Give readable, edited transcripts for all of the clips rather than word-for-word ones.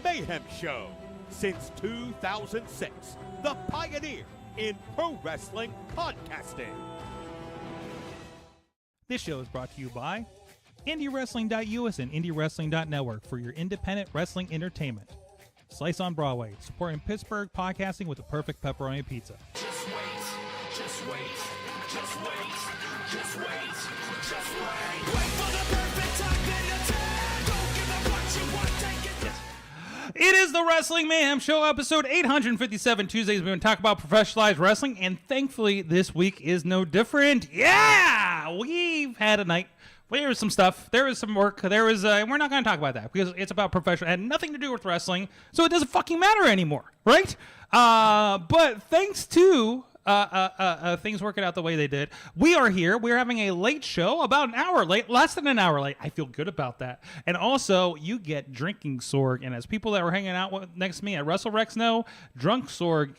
Mayhem Show. Since 2006, the pioneer in pro wrestling podcasting. This show is brought to you by IndyWrestling.us and IndyWrestling.network for your independent wrestling entertainment. Slice on Broadway, supporting Pittsburgh podcasting with the perfect pepperoni pizza. Just wait, just wait, just wait, just wait, just wait. Wait for the perfect time then attack. Don't give up what you want, take it down. It is the Wrestling Mayhem Show, episode 857. Tuesdays, we're going to talk about professionalized wrestling, and thankfully, this week is no different. Yeah! We've had a night. There was some stuff. There was some work. There was, we're not going to talk about that because it's about professional. It had nothing to do with wrestling, so it doesn't fucking matter anymore, right? But thanks to things working out the way they did, we are here. We're having a late show, about an hour late, less than an hour late. I feel good about that. And also, you get drinking Sorg. And as people that were hanging out next to me at WrestleRex know, drunk Sorg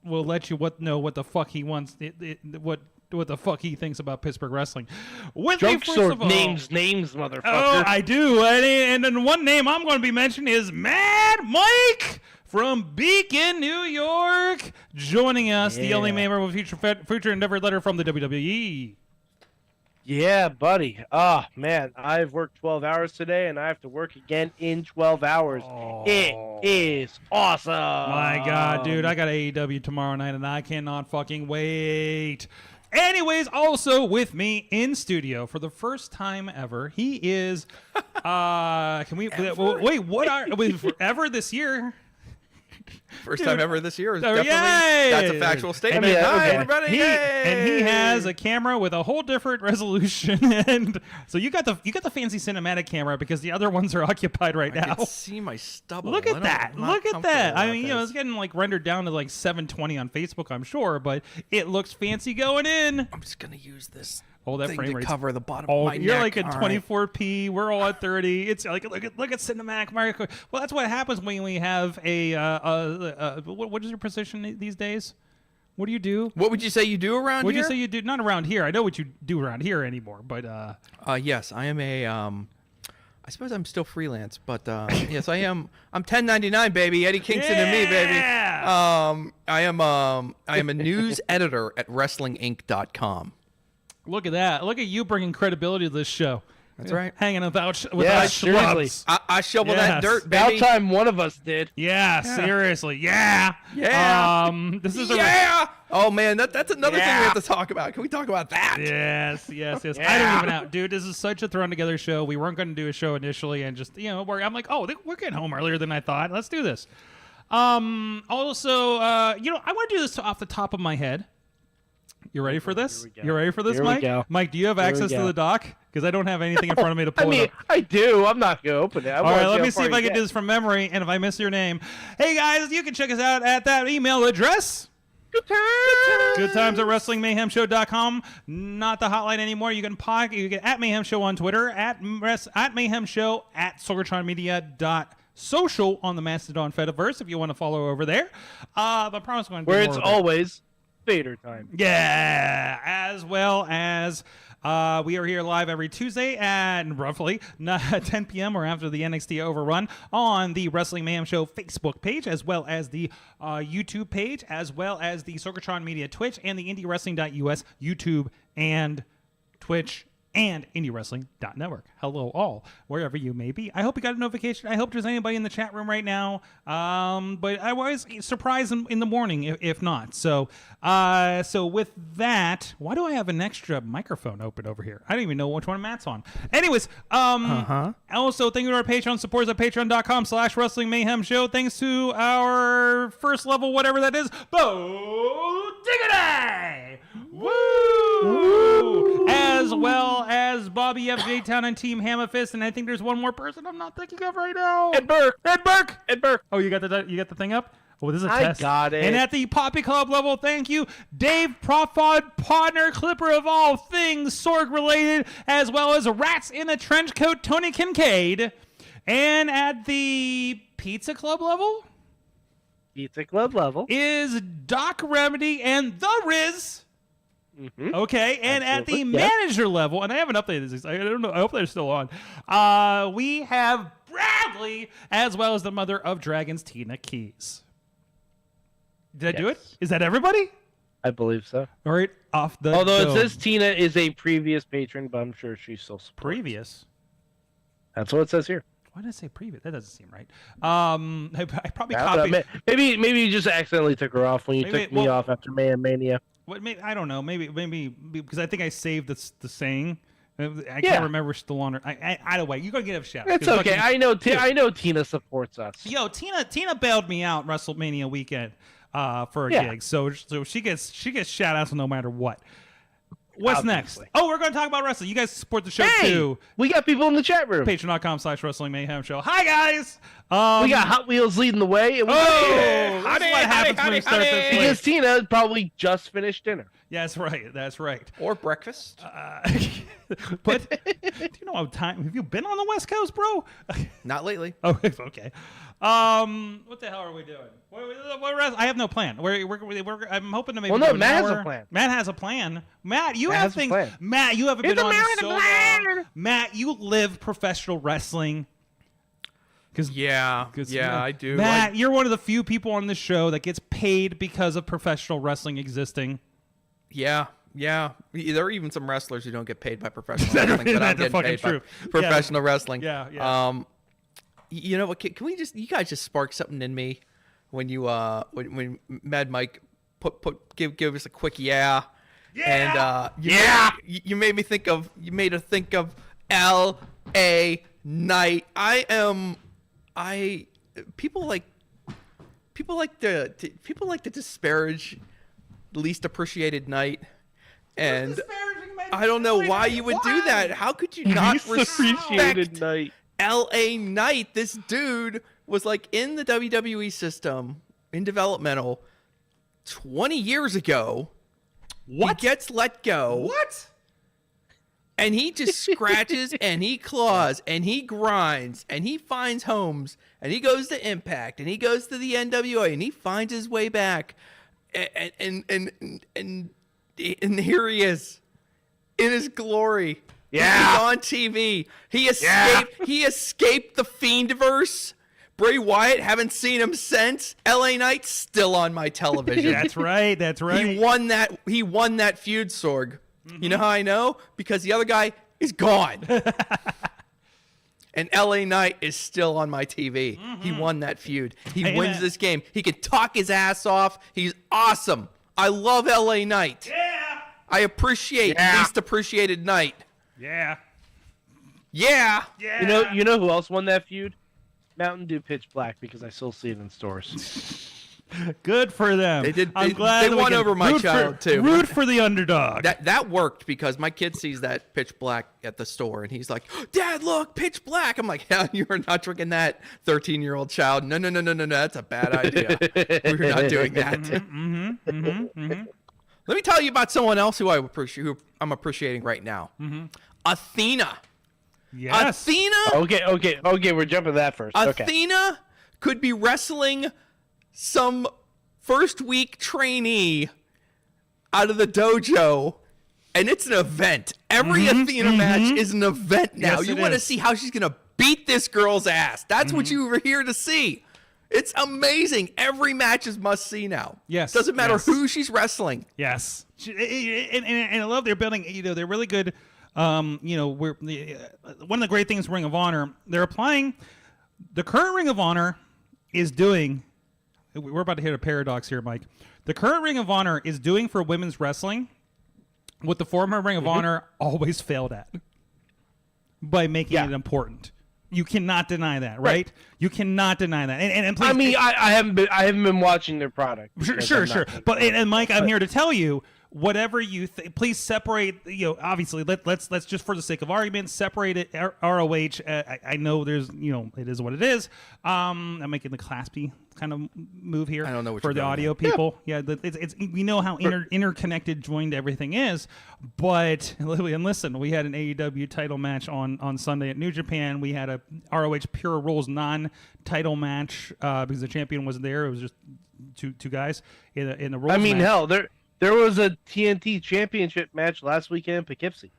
will let you know what the fuck he wants, what the fuck he thinks about Pittsburgh wrestling. Drunk Sorg names, motherfucker. Oh, I do. And then one name I'm going to be mentioning is Mad Mike from Beacon, New York, joining us, the only member with future endeavor letter from the WWE. Yeah, buddy. Oh, man, I've worked 12 hours today, and I have to work again in 12 hours. Oh. It is awesome. My God, dude, I got AEW tomorrow night, and I cannot fucking wait. Anyways, also with me in studio for the first time ever, he is, can we, wait, what are, ever this year? First time ever this year. Is definitely, that's a factual statement. Hi, everybody. And he has a camera with a whole different resolution. And so you got the fancy cinematic camera because the other ones are occupied right now. I can see my stubble. Look at that. Look at that. I mean, it's getting like rendered down to like 720 on Facebook, I'm sure, but it looks fancy going in. I'm just going to use this. Oh, that thing frame to rate. Cover the bottom of my you're neck. like at 24p. Right. We're all at 30. It's like look at cinematic Mario. Well, that's what happens when we have what is your position these days? What do you do? What would you say you do around here? What would you say you do? Not around here. I know what you do around here anymore, but yes, I am a I suppose I'm still freelance, but yes, I am. I'm 1099, baby. Eddie Kingston and me, baby. I am a news editor at WrestlingInc.com. Look at that. Look at you bringing credibility to this show. That's right. Hanging without seriously. I shovel that dirt, baby. About time one of us did. Yeah, seriously. Yeah. This is oh, man, that's another thing we have to talk about. Can we talk about that? Yes. I don't even know. Dude, this is such a thrown-together show. We weren't going to do a show initially, and just, I'm like, oh, we're getting home earlier than I thought. Let's do this. Also, I want to do this off the top of my head. You ready for this? You ready for this, Here Mike? we go. Mike, do you have access to the doc? Because I don't have anything in front of me to pull it up. I do. I'm not going to open it. All right, let me see if I can do this from memory, and if I miss your name. Hey, guys, you can check us out at that email address. Good times at WrestlingMayhemShow.com. Not the hotline anymore. You can get at Mayhem Show on Twitter, at Mayhem Show, at SorgatronMedia.social on the Mastodon Fediverse if you want to follow over there. I promise I'm going to do where more it's of it. always Vader time. Yeah, as well as We are here live every Tuesday at roughly 10 p.m. or after the NXT Overrun on the Wrestling Mayhem Show Facebook page, as well as the YouTube page, as well as the Sorgatron Media Twitch and the IndyWrestling.us YouTube and Twitch and IndyWrestling.network. Hello all, wherever you may be. I hope you got a notification. I hope there's anybody in the chat room right now. But I was surprised in the morning if not. So with that, why do I have an extra microphone open over here? I don't even know which one Matt's on. Anyways, also thank you to our Patreon supporters at patreon.com/Wrestling Mayhem Show. Thanks to our first level, whatever that is, Bo Diggity! Woo! As well as Bobby F. J. Town and Team Hammerfist, and I think there's one more person I'm not thinking of right now. Ed Burke. Oh, you got the thing up? Oh, this is a I test. got it. And at the Poppy Club level, thank you, Dave Profod, partner clipper of all things Sorg related, as well as Rats in a Trench Coat, Tony Kincaid. And at the Pizza Club level is Doc Remedy and the Riz. Mm-hmm. Okay, and at the manager level, and I haven't updated this. I don't know. I hope they're still on. We have Bradley, as well as the mother of dragons, Tina Keys. Did I do it? Is that everybody? I believe so. All right, off the. Although dome. it says Tina is a previous patron, but I'm sure she's still supports. Previous. That's what it says here. Why did I say previous? That doesn't seem right. I probably I don't copied. know, maybe you just accidentally took her off when you took me off after Mayhem Mania. What? I don't know. Maybe because I think I saved the saying. I can't remember still on her. Either way, you're gonna get a shout. It's okay. I know Tina supports us. Yo, Tina bailed me out WrestleMania weekend for a gig, so she gets shout outs no matter what. What's Obviously. next? Oh, we're going to talk about wrestling. You guys support the show too. We got people in the chat room. Patreon.com/Wrestling Mayhem Show. Hi guys. We got Hot Wheels leading the way. And this is what happens when we start this late. Because Tina probably just finished dinner. Yeah, that's right. Or breakfast. But do you know how time? Have you been on the West Coast, bro? Not lately. Oh, okay. What the hell are we doing? I have no plan. I'm hoping to maybe. Well, no, do an Matt has hour. a plan. Matt has a plan. Matt, you Matt have has a things. plan. Matt, you haven't been It's a on man this with so a plan. long. Matt, you live professional wrestling. Yeah, I do. Matt, you're one of the few people on this show that gets paid because of professional wrestling existing. Yeah. There are even some wrestlers who don't get paid by professional wrestling, but I'm getting paid by professional wrestling. Yeah. You know what? Can we just? You guys just spark something in me when you when Mad Mike give us a quick yeah. And you made me think of L.A. Knight. People like to disparage least appreciated Knight, and I don't know why you would do that. How could you not respect Knight? L.A. Knight? This dude was like in the WWE system in developmental 20 years ago. What? He gets let go. What? And he just scratches and he claws and he grinds and he finds homes and he goes to Impact and he goes to the NWA and he finds his way back. And here he is in his glory. Yeah. He's on TV. He escaped the Fiendverse. Bray Wyatt, haven't seen him since. LA Knight still on my television. That's right. He won that feud, Sorg. Mm-hmm. You know how I know? Because the other guy is gone. And LA Knight is still on my TV. Mm-hmm. He won that feud. He wins this game. He can talk his ass off. He's awesome. I love LA Knight. Yeah. I appreciate least appreciated Knight. Yeah. Yeah. You know who else won that feud? Mountain Dew Pitch Black, because I still see it in stores. Good for them. They did. I'm glad they won over my child too. Root for the underdog. That worked because my kid sees that Pitch Black at the store and he's like, "Dad, look, Pitch Black." I'm like, "Yeah, you are not drinking that, 13-year-old child. No, that's a bad idea. We're not doing that." Let me tell you about someone else who I'm appreciating right now. Athena. Yes. Athena. Okay. We're jumping to that first. Athena could be wrestling some first week trainee out of the dojo and it's an event. Every Athena match is an event now. Yes, You it want to is. see how she's going to beat this girl's ass. That's what you were here to see. It's amazing. Every match is must see now. Yes, Doesn't matter yes. who she's wrestling. Yes, and I love their building. They're really good. One of the great things Ring of Honor, they're applying the current Ring of Honor is doing. We're about to hit a paradox here, Mike. The current Ring of Honor is doing for women's wrestling what the former Ring of Honor always failed at by making it important. You cannot deny that, right? You cannot deny that. And please, I mean, I haven't been watching their product. Sure. But and Mike, I'm here to tell you, whatever you please separate. Obviously, let's just for the sake of argument, separate it. ROH. I know there's, it is what it is. I'm making the claspy kind of move here. I don't know what for you're the doing audio people. Yeah, it's we know how interconnected, joined everything is. But and listen, we had an AEW title match on Sunday at New Japan. We had a ROH Pure Rules non-title match because the champion wasn't there. It was just two guys in the rules. I mean, match. hell, there was a TNT Championship match last weekend in Poughkeepsie.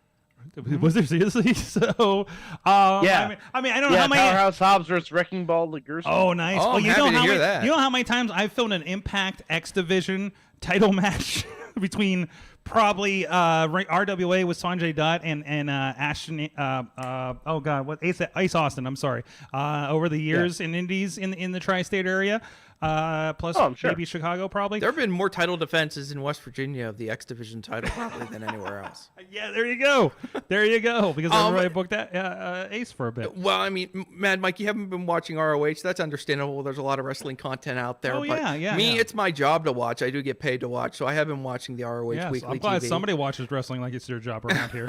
Was there seriously? So, Yeah. I mean, I don't know how many. Powerhouse Hobbs versus Wrecking Ball Ligursky. Oh, nice. Oh, I'm you happy know to how hear many, that. You know how many times I've filmed an Impact X Division title match between probably RWA with Sanjay Dutt and Ashton. Oh God, what Ace Austin? I'm sorry. Over the years in Indies in the tri-state area. Plus I'm sure. maybe Chicago probably. There have been more title defenses in West Virginia of the X Division title probably than anywhere else. Yeah, there you go. Because everybody booked that Ace for a bit. Well, I mean, Mad Mike, you haven't been watching ROH. That's understandable. There's a lot of wrestling content out there. Oh, but yeah, me, yeah. it's my job to watch. I do get paid to watch, so I have been watching the ROH Yes, weekly I'm glad TV. somebody watches wrestling like it's their job around here.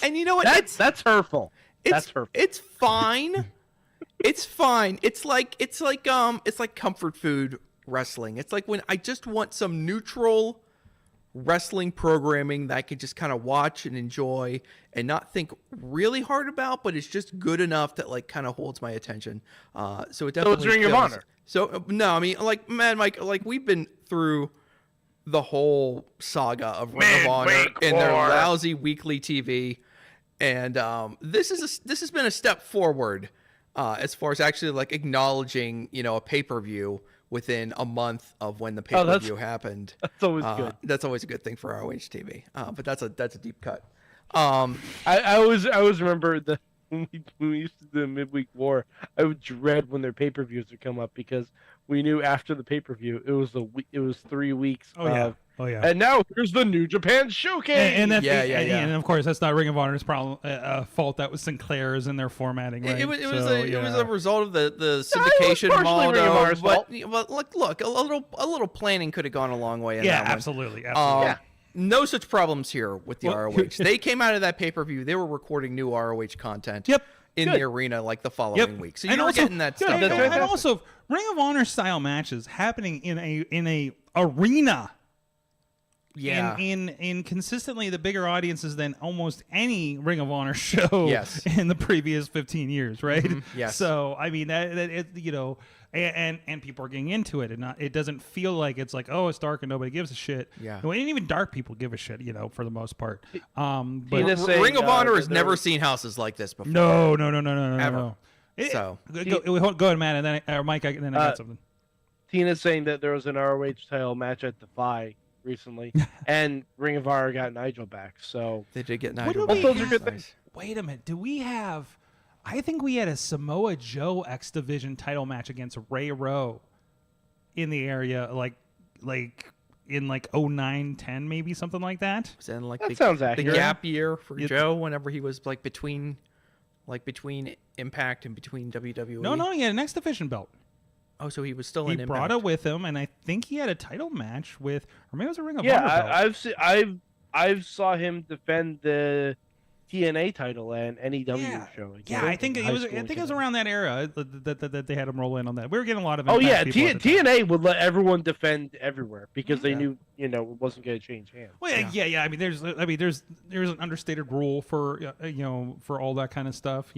And you know what? That's hurtful. That's hurtful. It's fine. It's fine. It's like comfort food wrestling. It's like when I just want some neutral wrestling programming that I could just kind of watch and enjoy and not think really hard about, but it's just good enough that like kind of holds my attention. So it definitely. it's Ring of Honor. So no, I mean, like Mad Mike, like we've been through the whole saga of Ring of Honor and their lousy weekly TV, and this has been a step forward. As far as actually like acknowledging, a pay-per-view within a month of when the pay-per-view happened. That's always good. That's always a good thing for ROH TV. But that's a deep cut. I always remember when we used to do the midweek war, I would dread when their pay-per-views would come up because we knew after the pay-per-view it was 3 weeks. Oh yeah. And now here's the New Japan Showcase. And that's Yeah. And of course, that's not Ring of Honor's problem. Fault. That was Sinclair's in their formatting. Right? It was a result of the syndication partially Ring of model. Honor's fault. But look, a little planning could have gone a long way. In Yeah, that one. absolutely. No such problems here with the ROH. They came out of that pay-per-view. They were recording new ROH content. Yep. In the arena like the following week. So And you were also- getting that stuff. and going. also, Ring of Honor style matches happening in a arena. Yeah. In consistently the bigger audiences than almost any Ring of Honor show Yes. in the previous 15 years, right? Yes. So I mean that it, and people are getting into it, and it doesn't feel like it's like, oh, it's dark and nobody gives a shit. Yeah. And even dark people give a shit, for the most part. But Tina saying, Ring of Honor has there never was- seen houses like this before. no, Ever. no. So- Go ahead, Matt, and then or Mike, and then I got something. Tina's saying that there was an ROH title match at Defy recently, and Ring of Honor got Nigel back. So They did get What Nigel. do we back. those are good Nice. Wait a minute. Do we have? I think we had a Samoa Joe X Division title match against Ray Rowe in the area, like in 09, 10, maybe something like that. Was that like That sounds accurate. the gap year for It's- Joe whenever he was like between Impact and between WWE? No, he had an X Division belt. Oh, so he was still He in brought Impact. it with him, and I think he had a title match with, or maybe it was a Ring of Honor belt. I've saw him defend the TNA title and NEW Yeah, show. Again, yeah. I think in it high was. I school think it again. was around that era that they had him roll in on that. We were getting a lot of. Oh yeah, Impact people at the time. TNA would let everyone defend everywhere because they Yeah. knew it wasn't going to change hands. Well, yeah. I mean, there's an understated rule for for all that kind of stuff.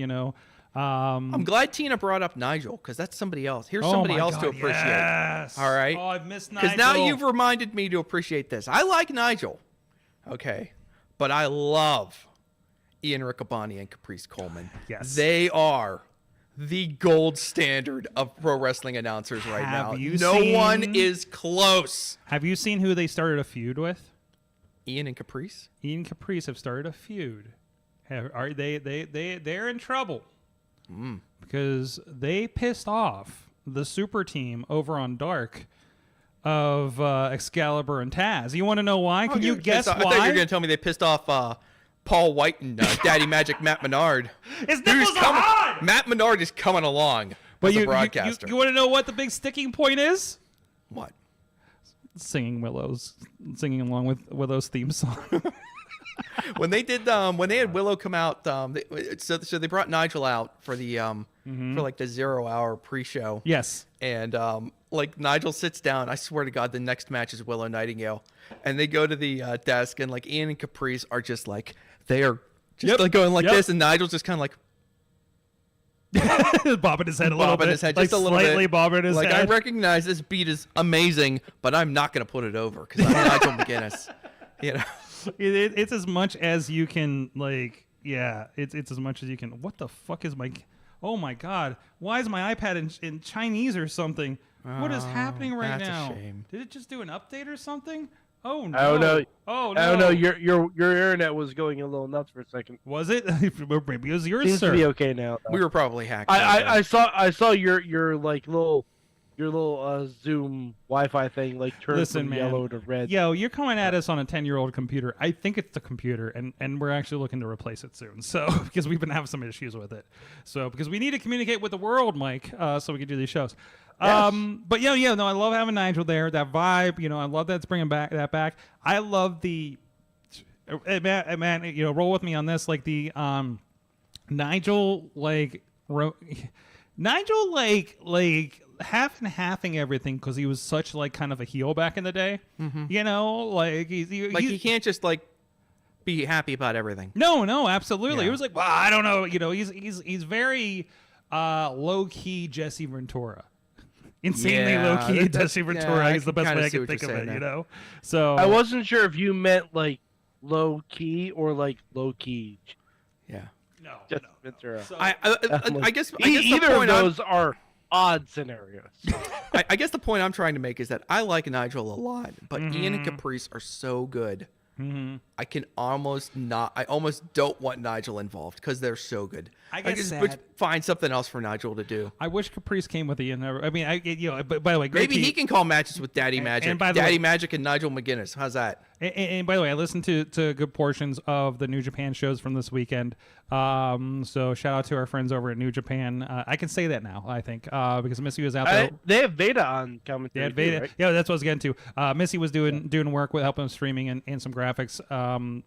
I'm glad Tina brought up Nigel because that's somebody else. Here's somebody my else to God, appreciate. Yes. All right. Oh, I've missed Nigel. Because now you've reminded me to appreciate this. I like Nigel, okay, but I love Ian Riccaboni and Caprice Coleman. Yes. They are the gold standard of pro wrestling announcers right now. Have you No seen- one is close. Have you seen who they started a feud with? Ian and Caprice? Ian and Caprice have started a feud. Are they're in trouble because they pissed off the super team over on Dark of Excalibur and Taz. You want to know why? Can you guess I why? thought you were going to tell me they pissed off Paul White and Daddy Magic Matt Menard. His Who's nipples are coming- hard! Matt Menard is coming along as a broadcaster. You want to know what the big sticking point is? What? Singing along with Willow's theme song. When they did when they had Willow come out, so they brought Nigel out for the for like the 0 hour pre-show. Yes. And like Nigel sits down. I swear to God, the next match is Willow Nightingale, and they go to the desk, and like Ian and Caprice are just like they are just like going like this, and Nigel's just kind of like bobbing his head a little bobbing bit, his head like just a little slightly bit, bobbing his like head. I recognize this beat is amazing, but I'm not gonna put it over because I'm Nigel McGuinness. It's as much as you can, like, it's as much as you can. What the fuck is my? Oh my God! Why is my iPad in Chinese or something? What is happening right that's a now? shame. Did it just do an update or something? Oh no! I don't know. Oh no! I don't know. Your internet was going a little nuts for a second. Was it? Maybe it was yours, Seems sir. to be okay now. though. We were probably hacked. I saw your like little Zoom Wi-Fi thing like turn Listen, from man. yellow to red. Yo, you're coming at us on a 10-year-old computer. I think it's the computer, and we're actually looking to replace it soon. So, because we've been having some issues with it. So, because we need to communicate with the world, Mike, so we can do these shows. Yes. But no, I love having Nigel there. That vibe, I love that's bringing that back. I love the, man, roll with me on this. Like the Nigel, like half and halving everything because he was such like kind of a heel back in the day. Like he can't just like be happy about everything. No, absolutely. Yeah. It was like, well, I don't know. He's very low key Jesse Ventura. Insanely Yeah, low key Jesse Ventura I is the can best kinda way I see can what think you're of it. saying there. So I wasn't sure if you meant like low key or like low key. Yeah. no. Ventura. So, I guess the Either of point I'm- those are odd scenarios. I guess the point I'm trying to make is that I like Nigel a lot, but Ian and Caprice are so good. I can almost not. I almost don't want Nigel involved because they're so good. I get just sad. find something else for Nigel to do. I wish Caprice came with Ian. I mean, but by the way, great Maybe he team. can call matches with Daddy Magic, and by the Daddy way- Magic, and Nigel McGuinness. How's that? And by the way, I listened to good portions of the New Japan shows from this weekend. So shout out to our friends over at New Japan. I can say that now, I think, because Missy was out there. They have Veda on commentary. Yeah, Veda. Too, right? Yeah, that's what I was getting to. Missy was doing work with helping him streaming and some graphics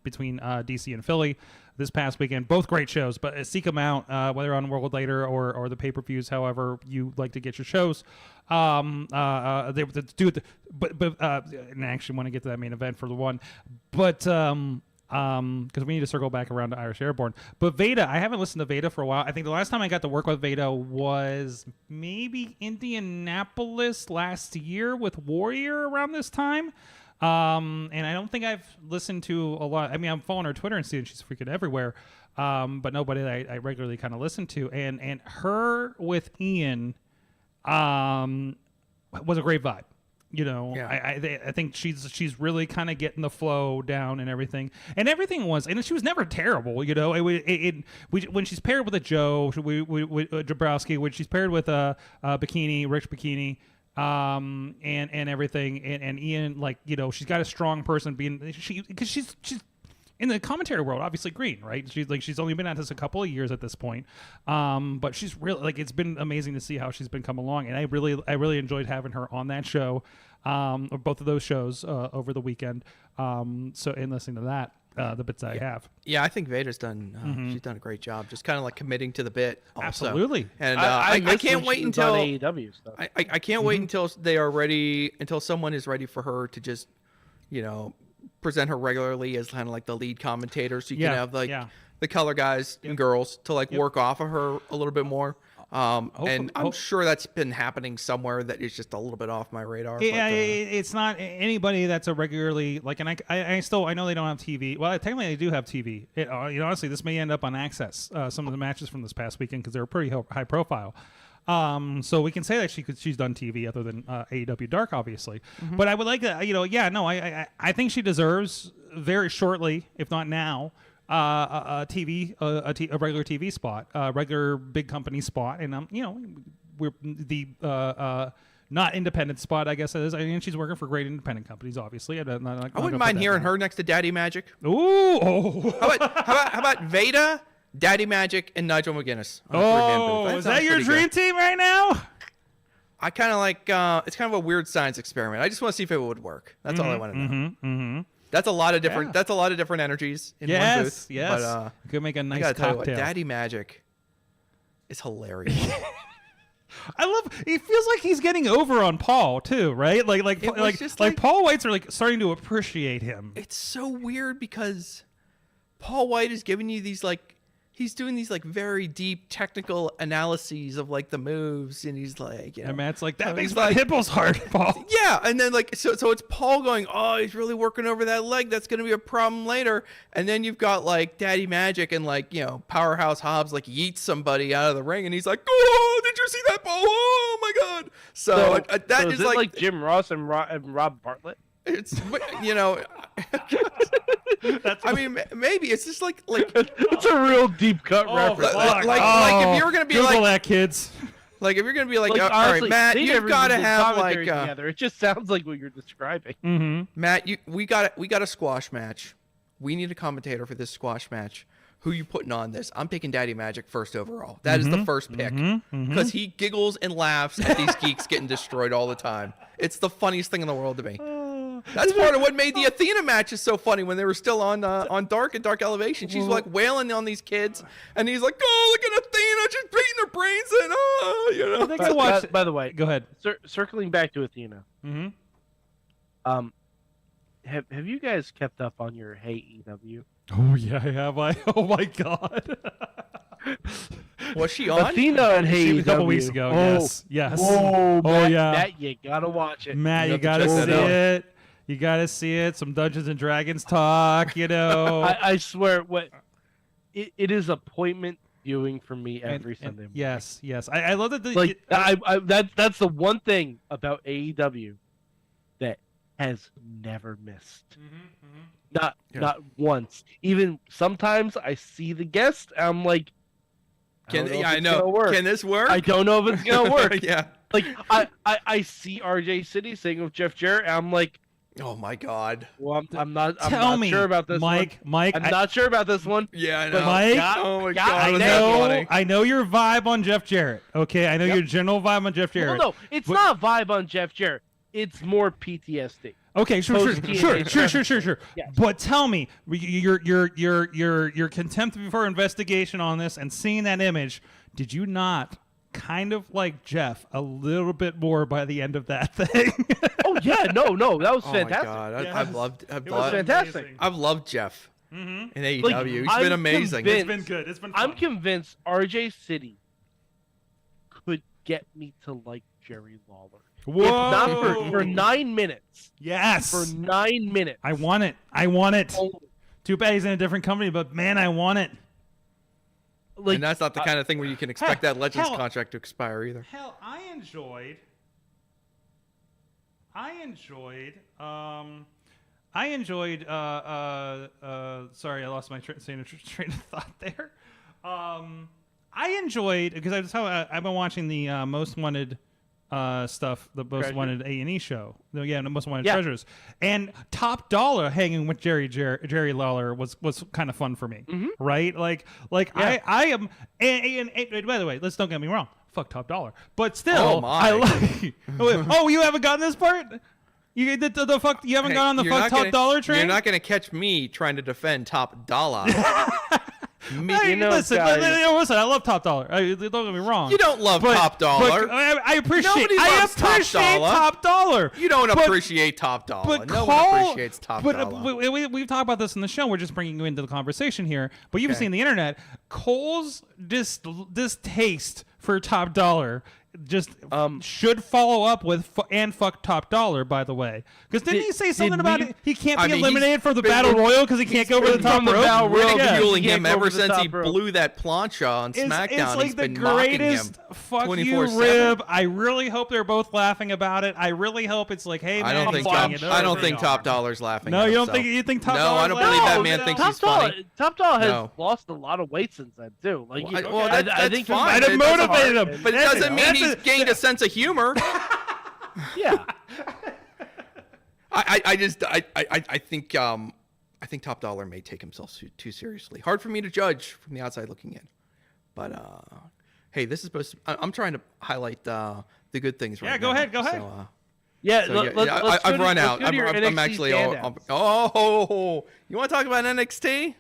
between DC and Philly this past weekend. Both great shows, but seek them out, whether on World Later or the pay-per-views, however you like to get your shows. They do it, but and I actually want to get to that main event for the one, but because we need to circle back around to Irish Airborne. But Veda, I haven't listened to Veda for a while. I think the last time I got to work with Veda was maybe Indianapolis last year with Warrior around this time. And I don't think I've listened to a lot. I mean, I'm following her Twitter and seeing she's freaking everywhere. But nobody that I regularly kind of listen to. And her with Ian was a great vibe. Yeah. I think she's really kind of getting the flow down and everything. And everything was, and she was never terrible. When she's paired with a Joe, Jabrowski, when she's paired with a Bikini, Rich Bikini, and everything, and Ian, like, she's got a strong person because she's in the commentary world, obviously green, right? She's only been at this a couple of years at this point, but she's really, like, it's been amazing to see how she's been coming along, and I really enjoyed having her on that show, or both of those shows over the weekend. And listening to that. the bits I have. Yeah, I think Vader's done. She's done a great job, just kind of like committing to the bit. Also. Absolutely. And I I can't wait until AEW stuff. I can't wait until they are ready. Until someone is ready for her to just, present her regularly as kind of like the lead commentator, so you can have like the color guys and girls to like work off of her a little bit more. And I'm sure that's been happening somewhere that is just a little bit off my radar. Yeah, but, it's not anybody that's a regularly like, and I know they don't have TV. Well, technically they do have TV. Honestly, this may end up on Access. Some of the matches from this past weekend because they were pretty high profile. So we can say that she's done TV other than AEW Dark, obviously. But I would like to, I think she deserves very shortly, if not now, a regular TV spot, a regular big company spot, and we're the not independent spot, I guess it is. I mean, she's working for great independent companies, obviously. I wouldn't mind hearing her next to Daddy Magic. Ooh, How about Veda, Daddy Magic, and Nigel McGuinness? Is that your dream team right now? I kind of like. It's kind of a weird science experiment. I just want to see if it would work. That's all I want to know. That's a lot of different. Yeah. That's a lot of different energies in one booth. Yes, but, you could make a nice I gotta cocktail. tell you what, Daddy Magic is hilarious. I love. It feels like he's getting over on Paul too, right? Like Paul White's are like starting to appreciate him. It's so weird because Paul White is giving you these like. He's doing these like very deep technical analyses of like the moves, and he's like, and Matt's like, that makes my hippos hard, Paul. Yeah, and then like so it's Paul going, oh, he's really working over that leg. That's gonna be a problem later. And then you've got like Daddy Magic and like Powerhouse Hobbs like yeets somebody out of the ring, and he's like, oh, did you see that, Paul? Oh my God. So that is like Jim Ross and Rob Bartlett. It's I mean, maybe it's just like it's a real deep cut reference. Like if you were gonna be Google like that, kids. Like if you're gonna be like, honestly, all right, Matt, you've got to have like together. It just sounds like what you're describing. Matt, we got a squash match. We need a commentator for this squash match. Who you putting on this? I'm picking Daddy Magic first overall. That is the first pick because he giggles and laughs at these geeks getting destroyed all the time. It's the funniest thing in the world to me. That's part of what made the Athena matches so funny when they were still on Dark and Dark Elevation. She's like wailing on these kids, and he's like, "Oh, look at Athena! She's beating their brains in." I think by the way, go ahead. Circling back to Athena. Have you guys kept up on your Hey EW? Oh yeah, I have. Oh my God. Was she on? Athena and Hey EW. A couple weeks ago. Yes. Whoa, Matt, yeah. Matt, you gotta watch it. Matt, you gotta see it. You gotta see it. Some Dungeons and Dragons talk. I swear, it is appointment viewing for me every Sunday morning. Yes. I love that. That's the one thing about AEW that has never missed. Not once. Even sometimes I see the guest, and I'm like, I know. Can this work? I don't know if it's gonna work. Yeah. Like I see RJ City singing with Jeff Jarrett, and I'm like, oh my God. Well, I'm not sure about this Mike, one. Mike, I'm not sure about this one. Yeah, I know. But Mike, oh my God. I know your vibe on Jeff Jarrett. Okay, I know your general vibe on Jeff Jarrett. No, it's not vibe on Jeff Jarrett. It's more PTSD. Okay, sure. Yes. But tell me, your contempt before investigation on this and seeing that image, did you not kind of like Jeff a little bit more by the end of that thing? Oh yeah, no, that was fantastic. Oh my God, it was fantastic. I've loved Jeff in AEW. Like, He's been amazing. It's been good. It's been fun. I'm convinced RJ City could get me to like Jerry Lawler. Whoa. If not for 9 minutes. Yes. For 9 minutes. I want it. Oh. Too bad he's in a different company, but man, I want it. Like, and that's not the kind of thing where you can expect that Legends contract to expire either. Hell, I enjoyed. Sorry, I lost my train of thought there. I enjoyed because I've been watching the Most Wanted stuff, the Most Wanted A&E show. The Most Wanted Treasures, and Top Dollar hanging with Jerry Lawler was kind of fun for me, right? Like I am. And by the way, let's don't get me wrong. Fuck Top Dollar, but still, I like. Oh, you haven't gotten this part? You the fuck? You haven't Hey, gone on the you're fuck not Top gonna- Dollar train? You're not gonna catch me trying to defend Top Dollar. Hey, listen, guys- listen. I love Top Dollar. Don't get me wrong. You don't love Top Dollar. But I appreciate. Nobody I loves Top appreciate Dollar. Top Dollar. You don't But- appreciate Top Dollar. But No Cole, one appreciates Top but, Dollar. we've talked about this in the show. We're just bringing you into the conversation here. But you've Okay. seen the internet. Cole's distaste for Top Dollar just should follow up with and fuck Top Dollar, by the way. Because didn't he say something about it? He can't I be mean, eliminated he's from the been- Battle Royal because he can't go over the been top from the rope? Battle Royal Yeah. Fueling He him can't go ever over the since he top rope. blew that plancha on SmackDown. It's like He's the been mocking him greatest fuck you 24/7. rib. I really hope they're both laughing about it. I really hope it's like, hey man, I don't he's think getting it I don't over. think Top Dollar's laughing. No, at you don't himself. think you think Top No, Dollar's I don't laughing? believe that No, man no. thinks Top he's Dollar, funny. Top Dollar has No. lost a lot of weight since then too. Like, Well, you- well, I that's think fine. might Might have It doesn't- motivated him. But it That's doesn't mean that's he's gained a sense of humor. yeah. I think Top Dollar may take himself too seriously. Hard for me to judge from the outside looking in, but hey, this is supposed to. I'm trying to highlight the good things. Yeah, right go now. ahead, go ahead. So, Yeah, so, let- yeah, let's go I've to- run let's out. go to your I'm NXT actually. standouts. Oh, you want to talk about NXT?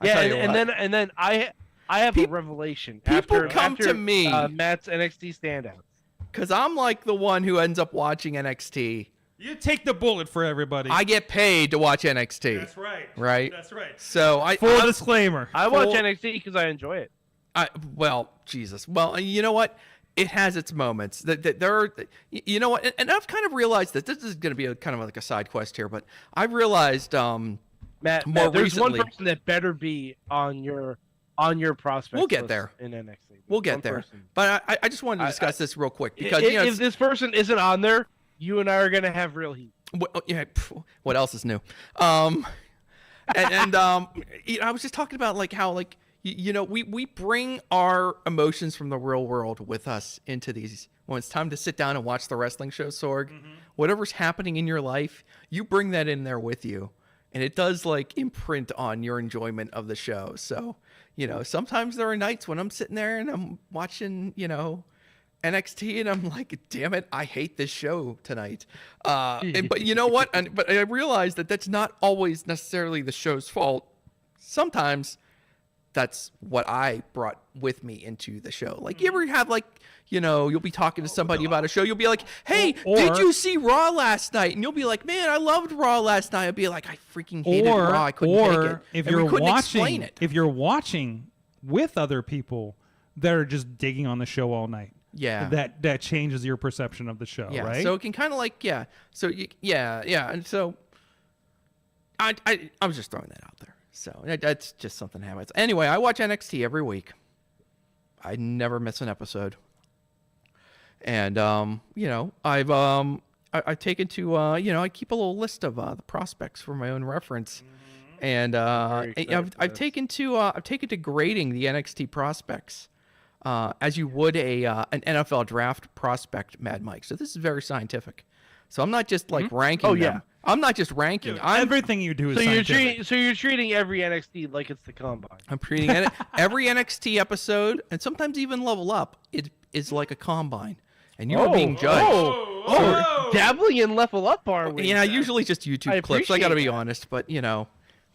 I Yeah, tell you and what. then I have Peop- a revelation. people after, come after, to me. Matt's NXT standouts. Because I'm like the one who ends up watching NXT. You take the bullet for everybody. I get paid to watch NXT. That's right. Right? That's right. So Full disclaimer. I watch Full- NXT because I enjoy it. Well, Jesus. Well, you know what? It has its moments. That there are, you know what? And I've kind of realized that this is going to be kind of like a side quest here, but I've realized Matt, more there's recently. one person that better be on your prospect. We'll get list there. in NXT. There's We'll get one there. person. But I just wanted to discuss this real quick because if, you know, if this person isn't on there, you and I are gonna have real heat. what else is new? And you know, I was just talking about like how like you know we bring our emotions from the real world with us into these when it's time to sit down and watch the wrestling show. Sorg, whatever's happening in your life, you bring that in there with you, and it does like imprint on your enjoyment of the show. So you know, sometimes there are nights when I'm sitting there and I'm watching, you know, NXT and I'm like, damn it, I hate this show tonight. But you know what? But I realized that that's not always necessarily the show's fault. Sometimes that's what I brought with me into the show. Like, you ever have like, you know, you'll be talking to somebody about a show. You'll be like, hey, did you see Raw last night? And you'll be like, man, I loved Raw last night. I'll be like, I freaking hated Raw. I couldn't take it. if And we you're couldn't explain watching, it. if you're watching with other people that are just digging on the show all night, Yeah. that changes your perception of the show, Yeah, right? so it can kind of like yeah, and so I was just throwing that out there. So that's just something that happens. Anyway, I watch NXT every week. I never miss an episode, and you know I've taken to you know I keep a little list of the prospects for my own reference, and Very excited for I've this. taken to grading the NXT prospects. As you would an NFL draft prospect, Mad Mike. So this is very scientific. So I'm not just like ranking Oh, them. yeah. I'm not just ranking. Everything you do is So you're scientific. treating every NXT like it's the combine. I'm treating every NXT episode, and sometimes even Level Up, it is like a combine, and you're being judged. Dabbling in level up, are we? Yeah, usually just YouTube I clips. I got to be appreciate that. honest, but you know,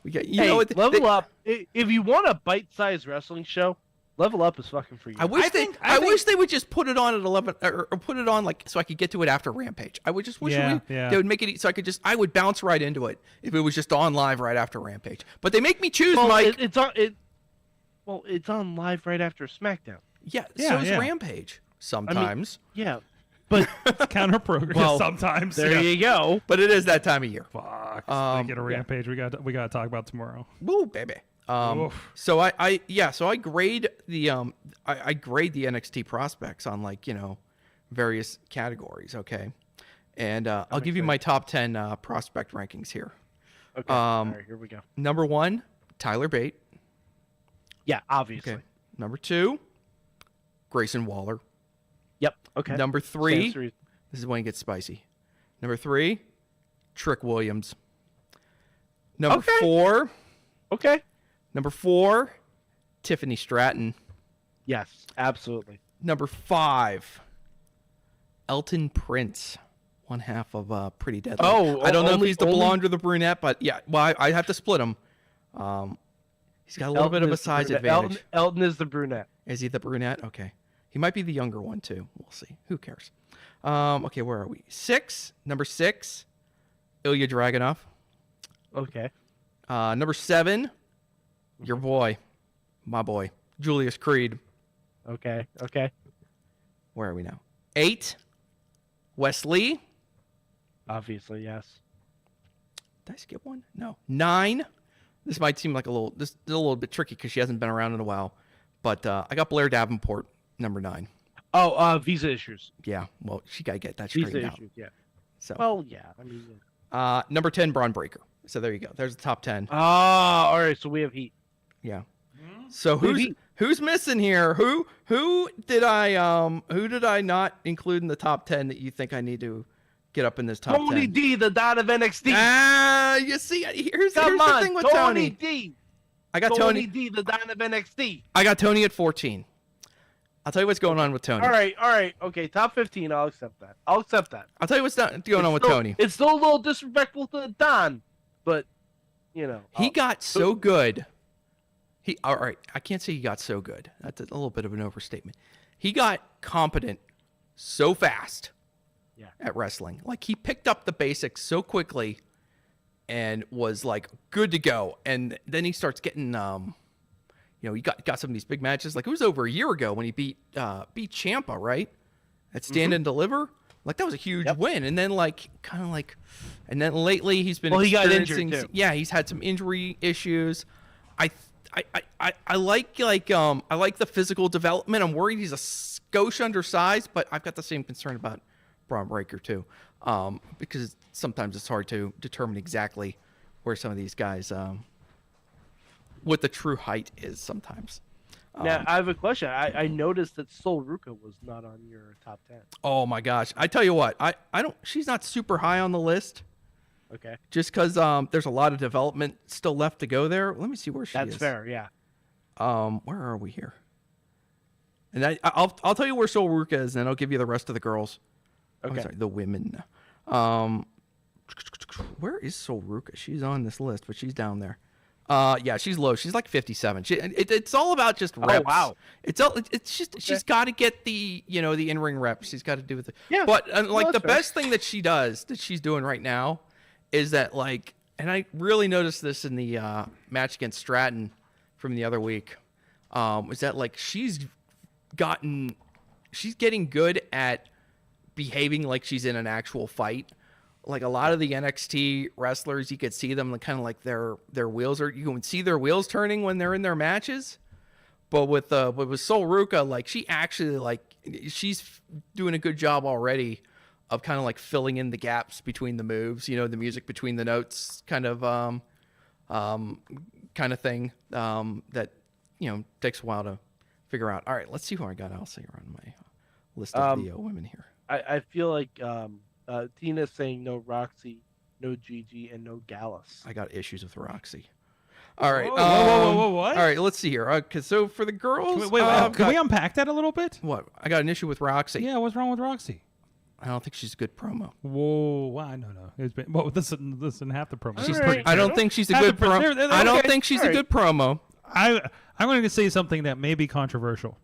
we got Hey, level up. If you want a bite-sized wrestling show, Level Up is fucking for you. I wish I they. think- I I think- wish they would just put it on at 11, or put it on like so I could get to it after Rampage. I would just wish Yeah, yeah. they would make it so I would bounce right into it if it was just on live right after Rampage. But they make me choose, well, Mike. it's on live right after SmackDown. Yeah, Yeah, so is yeah. Rampage sometimes, Yeah, but counter program Well, sometimes. there yeah. you go. but it is that time of year. Fuck. Um, Get a rampage. We got to talk about tomorrow. Woo, baby. Oof. So I grade the I grade the NXT prospects on like, you know, various categories, okay? And I'll give you my top 10 prospect rankings here. Okay, all right, here we go. Number 1, Tyler Bate. Yeah, obviously. Okay. Number 2, Grayson Waller. Yep. Okay. Number Stands 3, to reason. this is when it gets spicy. Number 3, Trick Williams. Number Okay. 4, Okay. Number 4, Tiffany Stratton. Yes, absolutely. Number 5, Elton Prince. one half of Pretty Deadly. Oh, I don't know if only- he's the only- blonde or the brunette, but yeah, well, I have to split him. He's got a little bit of a is the size brunette. advantage. Elton is the brunette. Is he the brunette? Okay. He might be the younger one, too. We'll see. Who cares? Okay, where are we? Number 6, Ilya Dragunov. Okay. Number 7, your boy, my boy, Julius Creed. Okay. Okay. Where are we now? 8, Wesley. Obviously, yes. Did I skip one? No. 9. This might seem like a little bit tricky because she hasn't been around in a while. But I got Blair Davenport, number 9. Oh, visa issues. Yeah, well, she got to get that straightened Visa out. issues, yeah. So, Well, yeah. I mean, number 10, Braun Breaker. So there you go. There's the top 10. all right. So we have heat. Yeah. So Maybe- who's missing here? Who did I not include in the top 10 that you think I need to get up in this top 10? Tony D, the Don of NXT. You see, here's Come the on, thing with Tony Tony. D. I got Tony Tony. D, the Don of NXT. I got Tony at 14. I'll tell you what's going on with Tony. All right. Okay, top 15. I'll accept that. I'll accept that. I'll tell you what's going on with still, Tony. It's still a little disrespectful to Don, but you know. He got so good. All right. I can't say he got so good. That's a little bit of an overstatement. He got competent so fast. Yeah. At wrestling, like he picked up the basics so quickly, and was like good to go. And then he starts getting, he got some of these big matches. Like it was over a year ago when he beat Ciampa, right? At Stand and Deliver. Like that was a huge win. And then and then lately he's been he got injured experiencing. too. Yeah, he's had some injury issues. I like the physical development. I'm worried he's a skosh undersized, but I've got the same concern about Braun Breaker too, because sometimes it's hard to determine exactly where some of these guys, what the true height is sometimes. Now I have a question. I noticed that Sol Ruka was not on your top 10. Oh my gosh! I tell you what, I don't. She's not super high on the list, Okay, just because there's a lot of development still left to go there. Let me see where she is. that's fair. Yeah. Where are we here? And I'll tell you where Sol Ruka is, and then I'll give you the rest of the girls. Okay. I'm sorry, the women. Where is Sol Ruka? She's on this list, but she's down there. Yeah, she's low. She's like 57. It's all about just reps. Oh wow. It's just she's got to get the the in-ring reps. She's got to do with it. Yeah. But like that's the fair. best thing that she's doing right now is that like, and I really noticed this in the match against Stratton from the other week, is that like she's getting good at behaving like she's in an actual fight. Like a lot of the NXT wrestlers, you could see them kind of like their wheels you can see their wheels turning when they're in their matches. But with Sol Ruka, like she actually she's doing a good job already of kind of like filling in the gaps between the moves, the music between the notes kind of thing that takes a while to figure out. All right, let's see who I got. I'll say on my list of the women here. I feel like Tina's saying no Roxy, no Gigi, and no Gallus. I got issues with Roxy. All right. Whoa, what? All right, let's see here. So for the girls, Can we unpack that a little bit? what? I got an issue with Roxy. Yeah, what's wrong with Roxy? I don't think she's a good promo. Whoa, wow, no. It's been, well, listen, half the promo. She's pretty- I don't think she's a Have good the- promo. they're I don't okay. think she's All a right. good promo. I'm going to say something that may be controversial.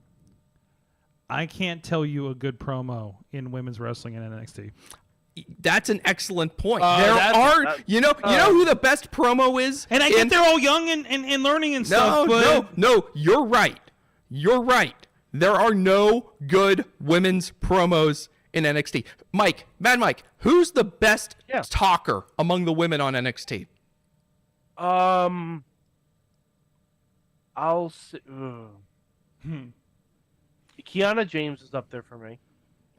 I can't tell you a good promo in women's wrestling in NXT. That's an excellent point. that's- Who the best promo is? And I get they're all young and learning and No, stuff, but no. You're right. You're right. There are no good women's promos in NXT. Mad Mike, who's the best talker among the women on NXT? I'll say Kiana James is up there for me.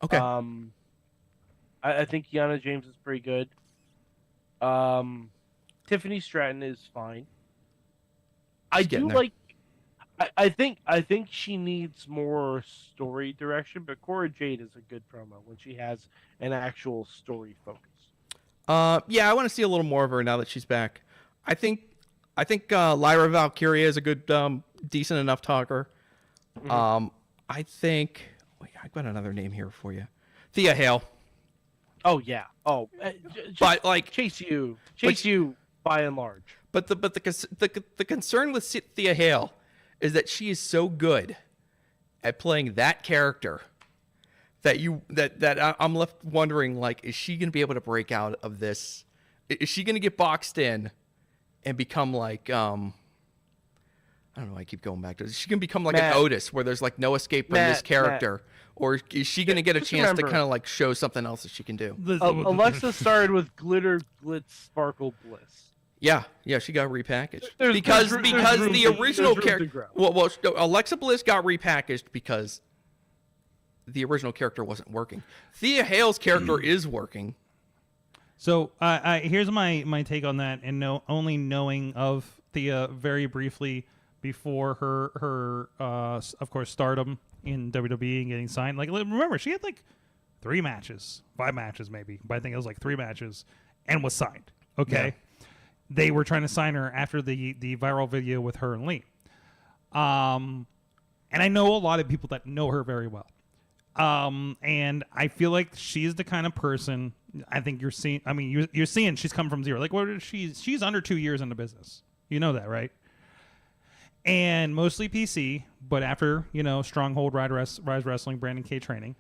Okay. I think Kiana James is pretty good. Tiffany Stratton is fine. I getting do there. like. I think she needs more story direction, but Cora Jade is a good promo when she has an actual story focus. Yeah, I want to see a little more of her now that she's back. I think Lyra Valkyria is a good, decent enough talker. Mm-hmm. I think. Wait, I've got another name here for you. Thea Hale. Oh yeah. Oh, But like, chase you by and large. but the concern with Thea Hale is that she is so good at playing that character that I'm left wondering, like, is she going to be able to break out of this? Is she going to get boxed in and become like, I don't know, I keep going back to it. Is she going to become like an Otis where there's like no escape from this character? Or is she going to get a chance to kind of like show something else that she can do? Alexa started with glitter, glitz, sparkle, bliss. Yeah, she got repackaged There's the original room to character. grow. Well, Alexa Bliss got repackaged because the original character wasn't working. Thea Hale's character is working. So here's my take on that, and only knowing of Thea very briefly before her of course stardom in WWE and getting signed. Like, remember, she had like 5 matches maybe, but I think it was like 3 matches, and was signed. Okay. Yeah. They were trying to sign her after the viral video with her and Lee. And I know a lot of people that know her very well. And I feel like she's the kind of person, I think you're seeing, I mean, you're seeing she's come from zero. Like, what is she's under 2 years in the business. You know that, right? And mostly PC, but after, Stronghold, Rise Wrestling, Brandon K training,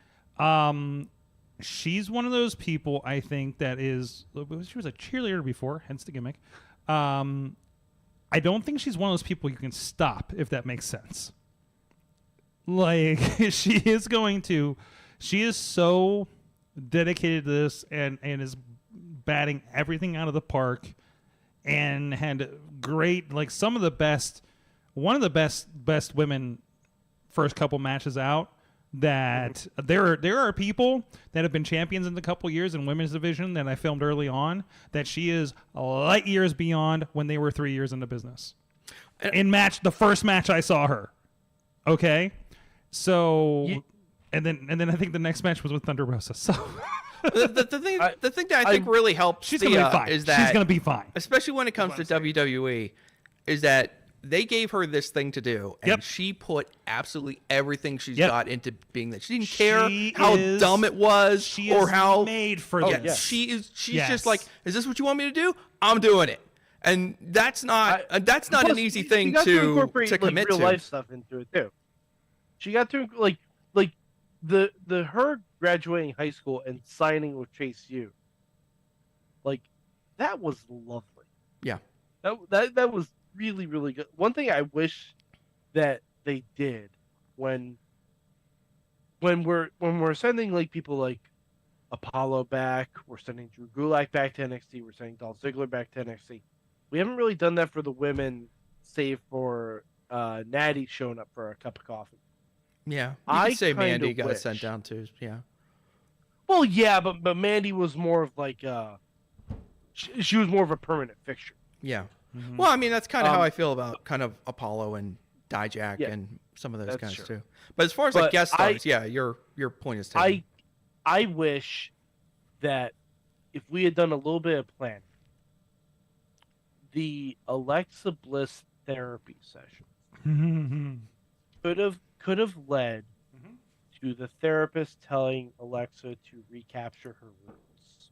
she's one of those people, I think, that is, she was a cheerleader before, hence the gimmick. I don't think she's one of those people you can stop, if that makes sense. Like, she is so dedicated to this and is batting everything out of the park, and had great, like, one of the best women first couple matches out. That there are people that have been champions in the couple years in women's division that I filmed early on that she is light years beyond when they were 3 years in the business. The first match I saw her. Okay, so and then I think the next match was with Thunder Rosa. So the thing that I think really helps she's gonna be fine. Is that she's gonna be fine, especially when it comes to WWE, is that they gave her this thing to do, and she put absolutely everything she's got into being that. She didn't care how dumb it was or how made for this. She's just like, is this what you want me to do? I'm doing it. And that's not an easy thing to incorporate commit real to. life stuff into it too. She got to like the her graduating high school and signing with Chase U. Like, that was lovely. Yeah. That was really, really good. One thing I wish that they did when we're sending like people like Apollo back, we're sending Drew Gulak back to NXT, we're sending Dolph Ziggler back to NXT. We haven't really done that for the women, save for Natty showing up for a cup of coffee. Yeah, I could say Mandy got sent down too. Yeah. Well, yeah, but Mandy was more of like she was more of a permanent fixture. Yeah. Mm-hmm. Well, I mean, that's kind of how I feel about kind of Apollo and Dijak and some of those guys too. But as far as like guest stars, your point is taken. I wish that if we had done a little bit of planning, the Alexa Bliss therapy session could have led to the therapist telling Alexa to recapture her roots,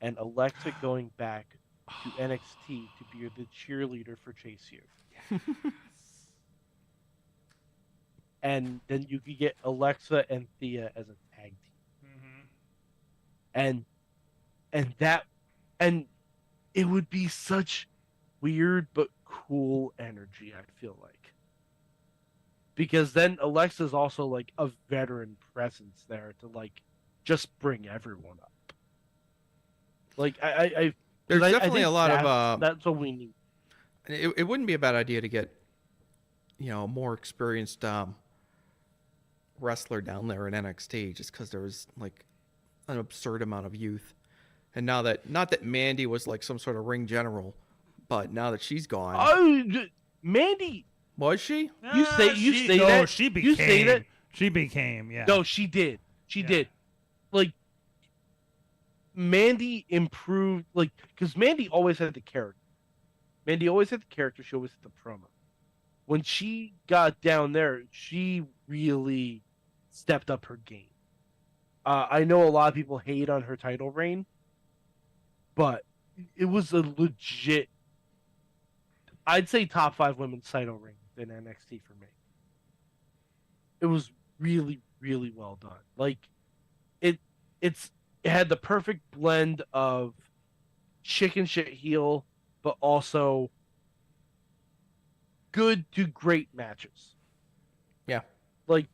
and Alexa going back to NXT to be the cheerleader for Chase U. Yes. And then you could get Alexa and Thea as a tag team. And it would be such weird but cool energy, I feel like. Because then Alexa's also like a veteran presence there to like just bring everyone up. Like there's definitely a lot of that's what we need. It wouldn't be a bad idea to get, a more experienced wrestler down there in NXT, just because there was like an absurd amount of youth. And now that, not that Mandy was like some sort of ring general, but now that she's gone. Oh, Mandy. Was she? You say that. She became. You say that. She became. Yeah. No, she did. She did. Like, Mandy improved, like, because Mandy always had the character. She always had the promo. When she got down there, she really stepped up her game. I know a lot of people hate on her title reign, but it was a legit, I'd say top 5 women's title reign in NXT for me. It was really, really well done. Like, it had the perfect blend of chicken shit heel, but also good to great matches. Yeah. Like,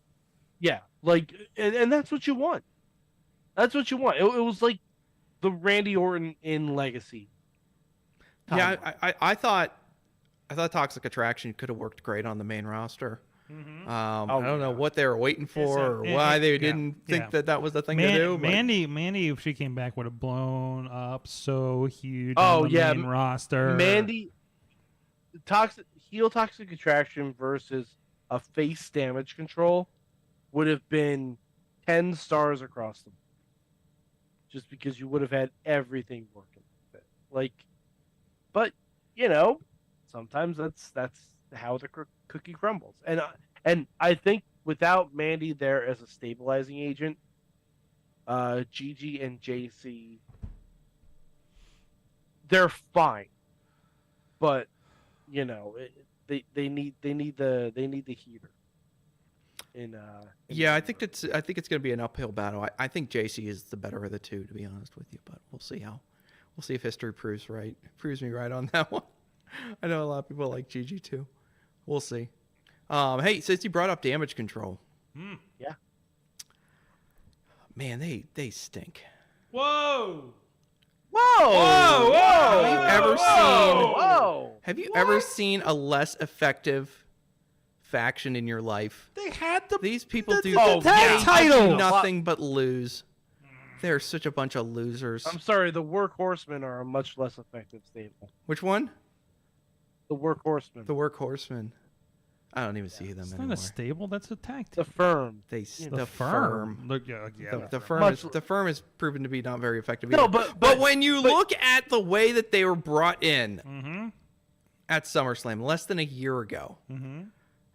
yeah, like, and that's what you want. That's what you want. It was like the Randy Orton in Legacy. Yeah, I thought Toxic Attraction could have worked great on the main roster. I don't know what they were waiting for or why they didn't think that was the thing to do. But... Mandy, if she came back, would have blown up so huge on the main roster. Mandy, heel Toxic Attraction versus a face Damage Control would have been 10 stars across the board. Just because you would have had everything working with it. Like, but you know, sometimes that's how the cookie crumbles. And I think without Mandy there as a stabilizing agent, Gigi and JC, they're fine. But you know, they need the heater. I think it's going to be an uphill battle. I think JC is the better of the two, to be honest with you. But we'll see if history proves me right on that one. I know a lot of people like Gigi too. We'll see. Hey, since you brought up Damage Control, yeah, man, they stink. Whoa! Have you ever seen a less effective faction in your life? They had these people do title. Nothing but lose. They're such a bunch of losers. I'm sorry, the Workhorsemen are a much less effective stable. Which one? The Workhorsemen. The Workhorsemen. I don't even see them It's anymore. not a stable. That's a tag team. The Firm. The The firm. Look, The firm is proven to be not very effective. No, either. but when you look at the way that they were brought in at SummerSlam less than a year ago,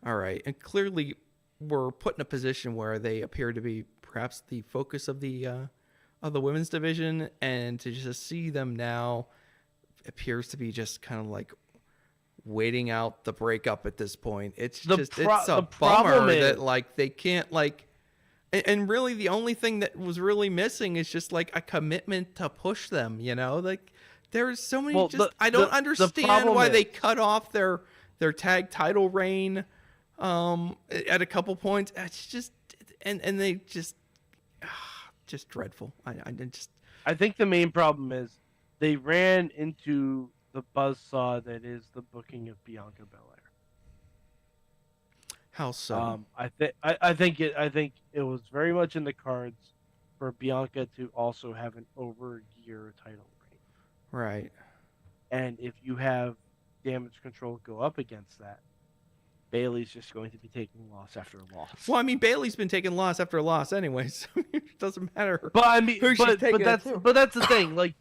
all right, and clearly were put in a position where they appear to be perhaps the focus of the women's division, and to just see them now appears to be just kind of like waiting out the breakup at this point. It's it's a bummer that like they can't like, and really the only thing that was really missing is just like a commitment to push them, you know, like there's so many I don't understand why they cut off their tag title reign at a couple points. It's just and they just dreadful. I think the main problem is they ran into the buzzsaw that is the booking of Bianca Belair. How so? I think it was very much in the cards for Bianca to also have an over-year title reign. Right. And if you have Damage Control go up against that, Bayley's just going to be taking loss after loss. Well, I mean, Bayley's been taking loss after loss anyway, so it doesn't matter. But I mean, who she's taking that's the thing. Like,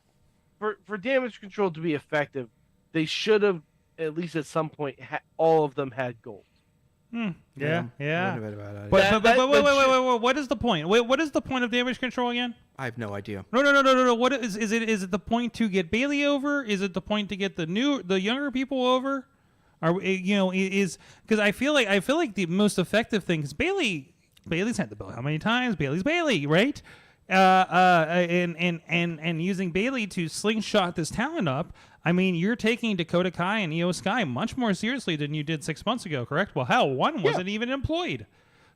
for Damage Control to be effective, they should have at least at some point all of them had gold. Yeah. But Wait. What is the point? Wait, what is the point of Damage Control again? I have no idea. No. What is it? Is it the point to get Bayley over? Is it the point to get the younger people over? Is because I feel like the most effective thing is Bayley's had the belt how many times? Bayley's Bayley, right? And using Bayley to slingshot this talent up. I mean, you're taking Dakota Kai and Io Sky much more seriously than you did 6 months ago, correct? Well, hell, one wasn't even employed.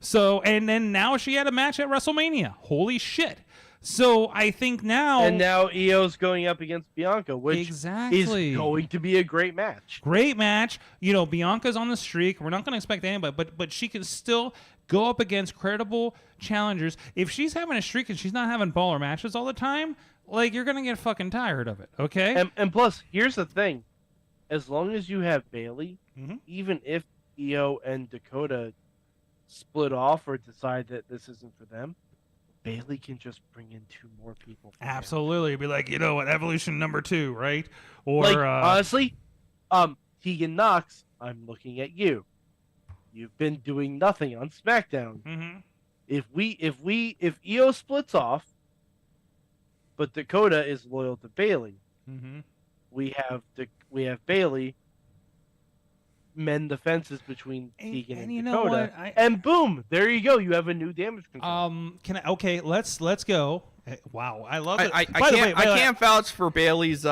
So, and then now she had a match at WrestleMania. Holy shit. So I think now... And now Io's going up against Bianca, which is going to be a great match. Great match. You know, Bianca's on the streak. We're not going to expect anybody, but she can still go up against credible challengers. If she's having a streak and she's not having baller matches all the time, like, you're going to get fucking tired of it, okay? And plus, here's the thing. As long as you have Bayley, even if Io and Dakota split off or decide that this isn't for them, Bayley can just bring in 2 more people. Absolutely. Be like, you know what, Evolution number 2, right? Or like, honestly, Tegan Knox, I'm looking at you. You've been doing nothing on SmackDown. If Io splits off, but Dakota is loyal to Bailey, we have Bailey mend the fences between Tegan and you Dakota, know what? and boom, there you go. You have a new damage control. Okay, let's go. Wow, I love it. I can't vouch for Bailey's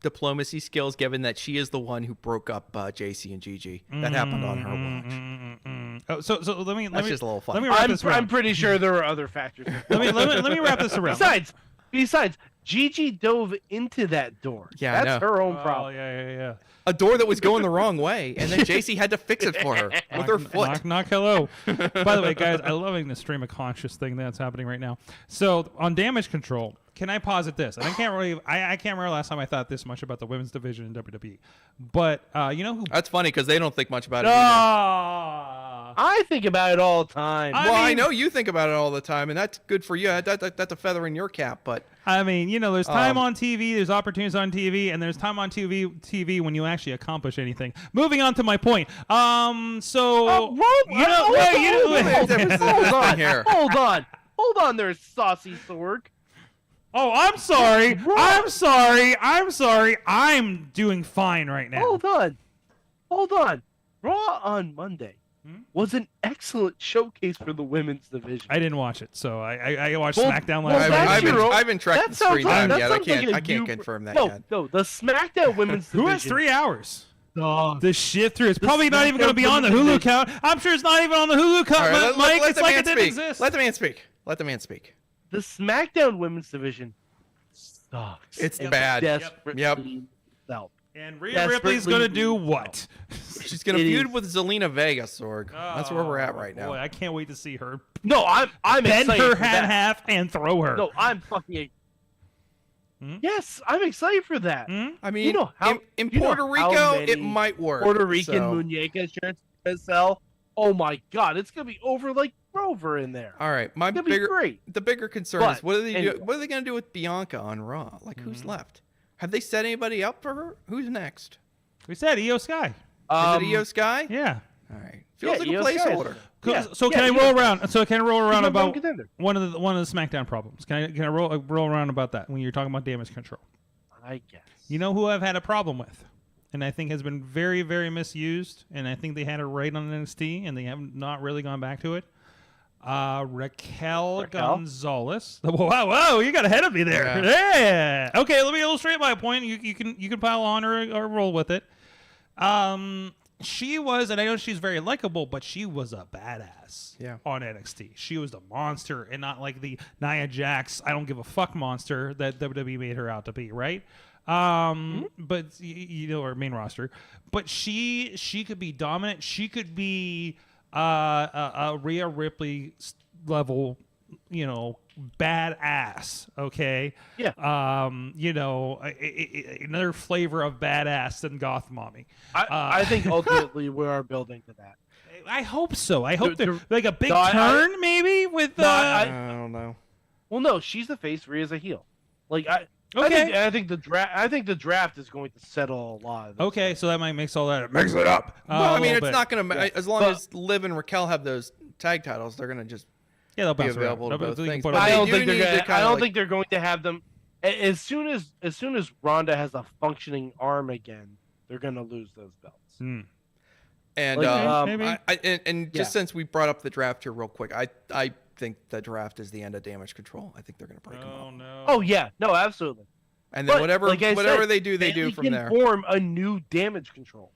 diplomacy skills, given that she is the one who broke up JC and Gigi. That happened on her watch. Oh, so let me just a little fun. Let me wrap this around. I'm pretty sure there were other factors. let me wrap this around. Besides, Gigi dove into that door. Yeah, that's her own problem. Yeah. A door that was going the wrong way, and then JC had to fix it for her with her foot. Knock, hello. By the way, guys, I'm loving the stream of conscious thing that's happening right now. So on damage control, can I posit this? And I can't remember last time I thought this much about the women's division in WWE. But you know who? That's funny because they don't think much about it either. I think about it all the time. I know you think about it all the time, and that's good for you. That's a feather in your cap. But I mean, there's time on TV, there's opportunities on TV, and there's time on TV when you actually accomplish anything. Moving on to my point. Hold on there, saucy Sorg. Oh, I'm sorry. I'm doing fine right now. Hold on. Raw on Monday was an excellent showcase for the women's division. I didn't watch it, so I watched SmackDown well, last night. I haven't tracked the screen time yet. I can't confirm that yet. No, the SmackDown women's division. Who has 3 hours? Oh, The shit through. It's probably not even going to be on the Hulu count. I'm sure it's not even on the Hulu count, All right, Mike. let It's the like man it didn't speak. exist. Let the man speak. the SmackDown women's division sucks. It's bad. Desperately Yep. self. And Rhea Ripley's going to do what? She's gonna feud with Zelina Vega, Sorg. That's where we're at right now. Boy, I can't wait to see her No, I'm bend excited her for in that. half and throw her. No, I'm fucking. Yes, I'm excited for that. I mean, You know how- in you know Puerto how Rico, many it might work. Puerto Rican so. muñeca shirts to sell. Oh my God, it's gonna be over like Rover in there. All right, It's gonna be great. the bigger concern But, is what are they anyway. what are they gonna do with Bianca on Raw? Like who's left? Have they set anybody up for her? Who's next? We said Io Sky. Is it Io Sky? Yeah. All right, feels like a Io Sky is- placeholder. Yeah, So can I Io roll Sky. around? So can I roll around She's a about contender. one of the SmackDown problems? Can I roll around about that when you're talking about damage control? I guess. You know who I've had a problem with, and I think has been very, very misused, and I think they had it right on NXT, and they have not really gone back to it. Raquel Gonzalez. Whoa, you got ahead of me there. Yeah. Okay, let me illustrate my point. You can pile on or roll with it. She was, and I know she's very likable, but she was a badass on NXT. She was the monster, and not like the Nia Jax, I don't give a fuck monster that WWE made her out to be, right? But her main roster. But she could be dominant. She could be a Rhea Ripley level, badass. Okay. Yeah. Another flavor of badass than Goth Mommy. I think ultimately we are building to that. I hope so. I hope they're like a big No, turn, maybe with. I don't know. Well, no, she's the face. Rhea's a heel. Like Okay. I think the draft. I think the draft is going to settle a lot of this. Okay, so that might mix all that. Mix it up. Well, I mean, a it's little bit. not gonna as long as Liv and Raquel have those tag titles, they're gonna just Yeah, they'll be bounce available around. to both They can things. put But them- I they don't do think they're need to going. kinda I don't like- think they're going to have them. As soon as Ronda has a functioning arm again, they're going to lose those belts. And Like, maybe. and just since we brought up the draft here real quick, I think the draft is the end of damage control. I think they're gonna break them Oh up. no. Oh yeah, no, absolutely. And then But, whatever like I said, they do Bayley from can there. form a new damage control.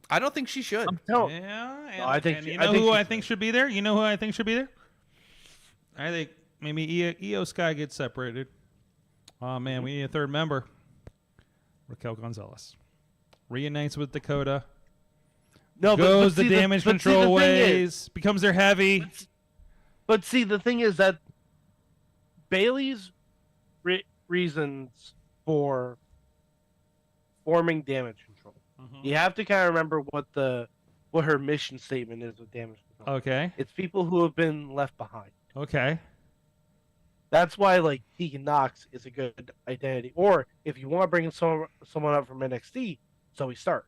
I don't think she should. I'm telling. Yeah, and, I think and she- you I know think who she I think should be there? You know who I think should be there? I think maybe Io Sky gets separated. Oh man, we need a third member. Raquel Gonzalez reunites with Dakota. No, Goes but the see, damage but see, the control thing is- ways. Becomes their heavy. But see, the thing is that Bailey's reasons for forming damage control. You have to kind of remember what her mission statement is with damage control. Okay. It's people who have been left behind. Okay. That's why like Tegan Knox is a good identity. Or if you want to bring someone up from NXT, Zoe Stark.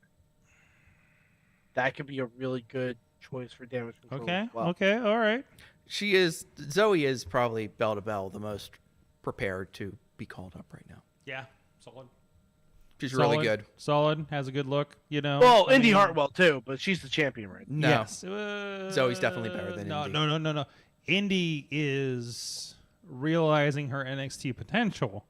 That could be a really good choice for damage control. Okay. as well. Okay. All right. Zoe is probably bell to bell the most prepared to be called up right now. Yeah. Solid. She's really Solid, good. Solid. Has a good look. You know. Well, I Indy mean, Hartwell too, but she's the champion right now. No. Yes. Zoe's definitely better than no, Indy. No. Indy is realizing her NXT potential.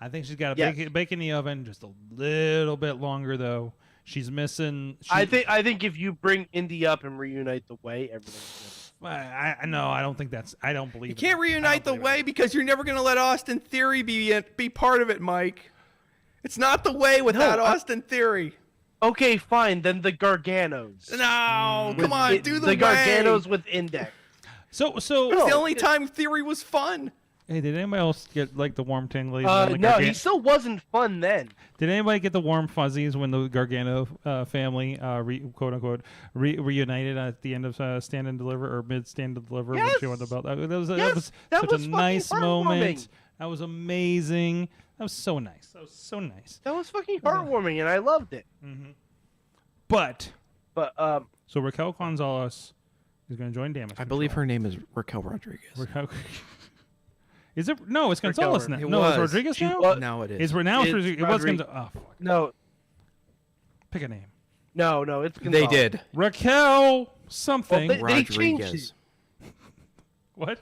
I think she's got a bake in the oven, just a little bit longer though. She's missing. I think if you bring Indy up and reunite the way, everything's I don't think that's. I don't believe You can't reunite the way because you're never going to let Austin Theory be part of it, Mike. It's not the way without Austin Theory. Okay, fine. Then the Garganos. No, come on, do the way. Garganos with Index. So It's the only time Theory was fun. Hey, did anybody else get like the warm tingly? No, he still wasn't fun then. Did anybody get the warm fuzzies when the Gargano family, quote unquote, reunited at the end of Stand and Deliver or mid Stand and Deliver when she won the belt? That was such a nice moment. That was amazing. That was so nice. That was so nice. That was fucking heartwarming, and I loved it. Mm-hmm. But so Raquel Gonzalez is going to join Damage I believe her name is Raquel Rodriguez. Is it? No, it's Gonzalez now. It No, it's was. Rodriguez now? Now it is. It's now It's Rodriguez. It was Rodriguez. Gonzalez. Oh, fuck. No, Pick a name. no, it's They Gonzalez. did. Raquel something. Well, they changed Rodriguez. it. What?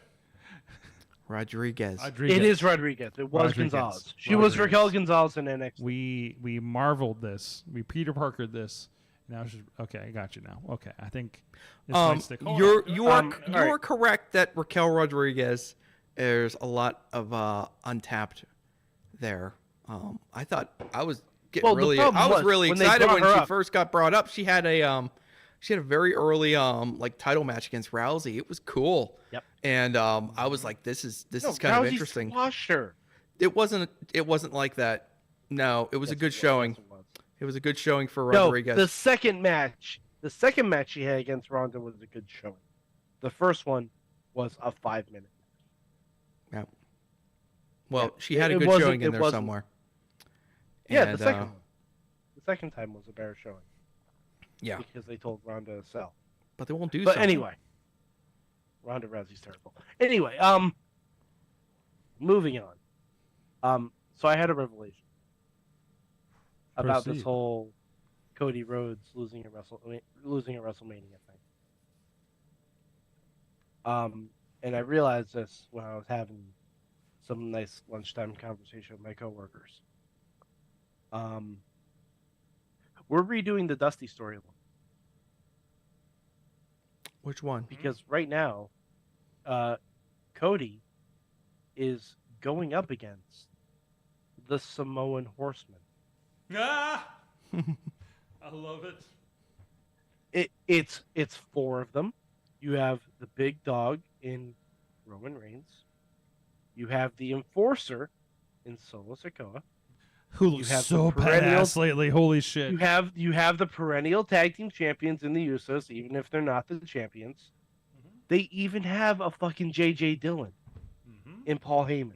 Rodriguez. It is Rodriguez. It was Rodriguez. Gonzalez. She was Raquel Gonzalez in NXT. We marveled this. We Peter Parkered this. Now she's okay. I got you now. Okay, I think this might stick. Hold on. You are right. correct that Raquel Rodriguez. There's a lot of untapped there. I thought I was getting really excited when she first got brought up. She had a very early title match against Rousey. It was cool. Yep. And I was like, this is kind of interesting. Squashed her. It wasn't like that. No, it was a good showing. It was a good showing for Rodriguez. No, the second match she had against Ronda was a good showing. The first one was a 5-minute. Yeah. Well, Yeah, she had a it good wasn't- showing in it there wasn't- somewhere. Yeah, And, the second one. The second time was a better showing. Yeah, Because they told Ronda to sell. but they won't do. But something. anyway, Ronda Rousey's terrible. Anyway, moving on. So I had a revelation about this Proceed. whole Cody Rhodes losing a WrestleMania thing. And I realized this when I was having some nice lunchtime conversation with my coworkers. We're redoing the Dusty storyline Which one? because right now, Cody is going up against the Samoan Horseman. Ah! I love it. It's 4 of them. You have the big dog in Roman Reigns. You have the Enforcer in Solo Sikoa. Who looks have so the perennial- badass lately? Holy shit! You have the perennial tag team champions in the Usos, even if they're not the champions. They even have a fucking J.J. Dillon in Paul Heyman.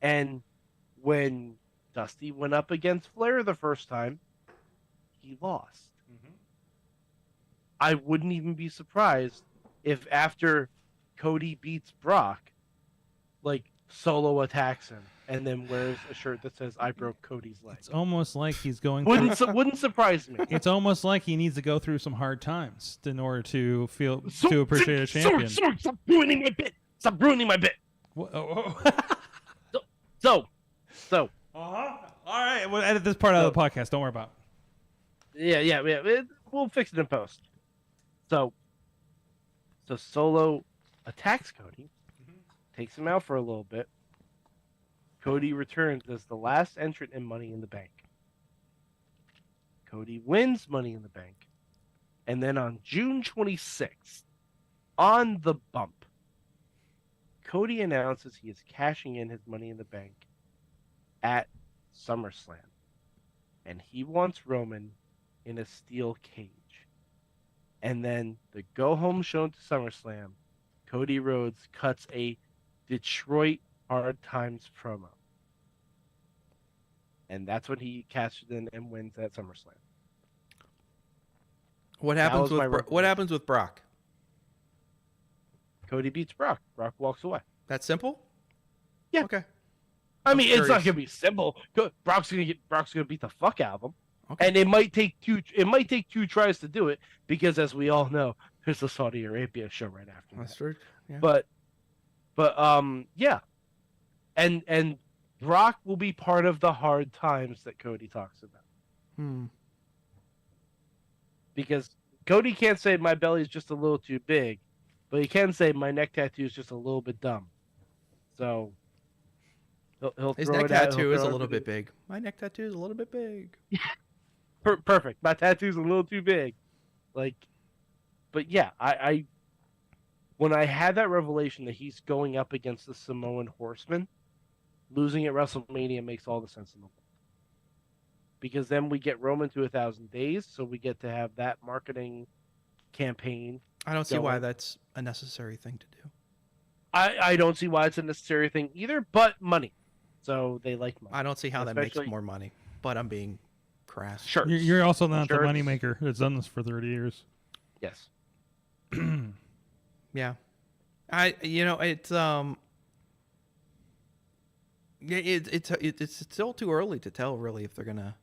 And when Dusty went up against Flair the first time, he lost. I wouldn't even be surprised if after Cody beats Brock, Solo attacks him and then wears a shirt that says "I broke Cody's leg." It's almost like he's going. Wouldn't surprise me. It's almost like he needs to go through some hard times in order to to appreciate a champion. Sorry, stop ruining my bit. Stop ruining my bit. So. All right, we'll edit this part out of the podcast. Don't worry about it. Yeah. We'll fix it in post. So Solo attacks Cody, takes him out for a little bit. Cody returns as the last entrant in Money in the Bank. Cody wins Money in the Bank. And then on June 26th, on the bump, Cody announces he is cashing in his Money in the Bank at SummerSlam. And he wants Roman in a steel cage. And then the go-home show to SummerSlam, Cody Rhodes cuts a Detroit Hard Times promo. And that's when he cashes in and wins at SummerSlam. What That happens was my with what happens with Brock? Cody beats Brock. Brock walks away. That simple? Yeah. Okay. I mean, it's not curious. gonna be simple. Brock's gonna beat the fuck out of him, Okay. and it might take two tries to do it because, as we all know, there's the Saudi Arabia show right after That's that. true. Yeah. But yeah, and Brock will be part of the hard times that Cody talks about because Cody can't say my belly's just a little too big, but he can say my neck tattoo is just a little bit dumb. So. He'll His throw neck it out, tattoo he'll is a throw little everything. bit big. My neck tattoo is a little bit big. Perfect. My tattoo's a little too big. But yeah, I when I had that revelation that he's going up against the Samoan Horseman, losing at WrestleMania makes all the sense in the world. Because then we get Roman to 1,000 days, so we get to have that marketing campaign. I don't see why going. that's a necessary thing to do. I don't see why it's a necessary thing either, but money. So they like money. I don't see how that makes Especially- more money, but I'm being crass. Shirts. You're also not the Shirts. moneymaker that's done this for 30 years. Yes. Yeah. It's still too early to tell really if they're gonna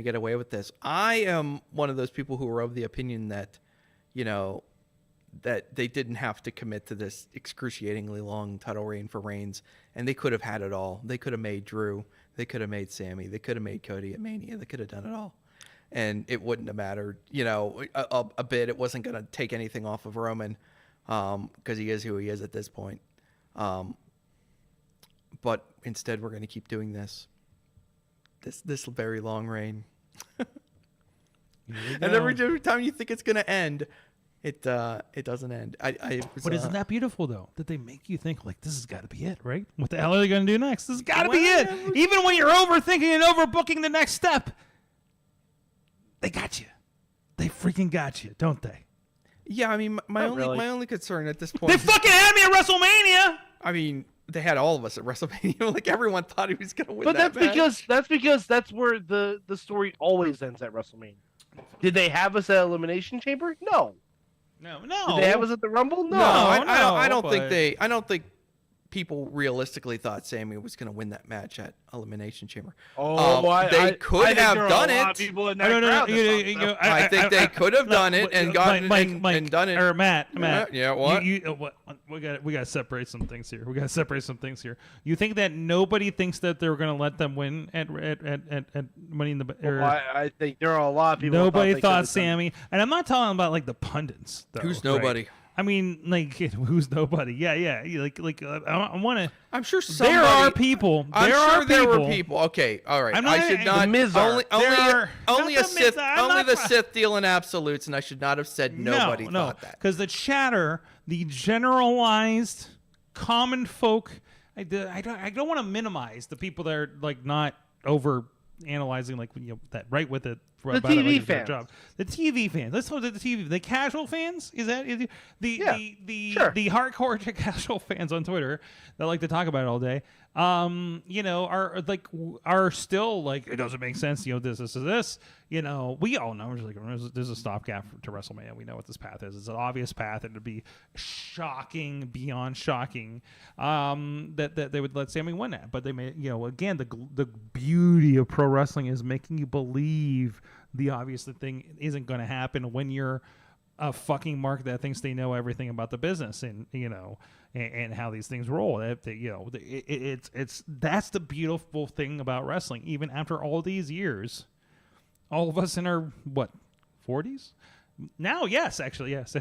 get away with this. I am one of those people who are of the opinion that, that they didn't have to commit to this excruciatingly long title reign for Reigns, and they could have had it all. They could have made Drew. They could have made Sammy. They could have made Cody at Mania. They could have done it all, and it wouldn't have mattered. A bit. It wasn't going to take anything off of Roman, because he is who he is at this point. But instead, we're going to keep doing this very long reign, and every time you think it's going to end. It doesn't end. But isn't that beautiful though? That they make you think like this has got to be it, right? What the hell are they going to do next? This has got to be it. Even when you're overthinking and overbooking the next step, they got you. They freaking got you, don't they? Yeah, I mean, my only concern at this point. They fucking had me at WrestleMania. I mean, they had all of us at WrestleMania. Like everyone thought he was going to win. But that match. that's because that's where the story always ends at WrestleMania. Did they have us at Elimination Chamber? No. No. Did they have us at the Rumble? No. I don't but- think I don't think people realistically thought Sammy was going to win that match at Elimination Chamber. They could have done it. I think they could have done it and gotten and done it. Or Matt. Yeah, what? We got to separate some things here. You think that nobody thinks that they're going to let them win at Money in the Bank? I think there are a lot of people. Nobody thought thought Sammy, and I'm not talking about like the pundits. Though, Who's right? nobody? I mean, like, who's nobody? Yeah. I want to. I'm sure There are people. There were people. Okay, all right. I'm not- I should the not. Miz are. Only Not a the Miz Sith. are. I'm Only not- the Sith deal in absolutes, and I should not have said nobody thought that. Because the chatter, the generalized common folk, I don't want to minimize the people that are like not over analyzing like that right with it. The TV fans. The TV fans. Let's talk to the TV. The casual fans. Is the sure. the hardcore casual fans on Twitter that like to talk about it all day? Are still like it doesn't make sense. This. We all know there's a stopgap to WrestleMania. We know what this path is. It's an obvious path, and it'd be shocking, beyond shocking, that they would let Sammy win that. But they may, again, the beauty of pro wrestling is making you believe the obvious thing isn't going to happen when you're a fucking mark that thinks they know everything about the business and how these things roll. It's that's the beautiful thing about wrestling. Even after all these years, all of us in our 40s now. Yes, actually, yes.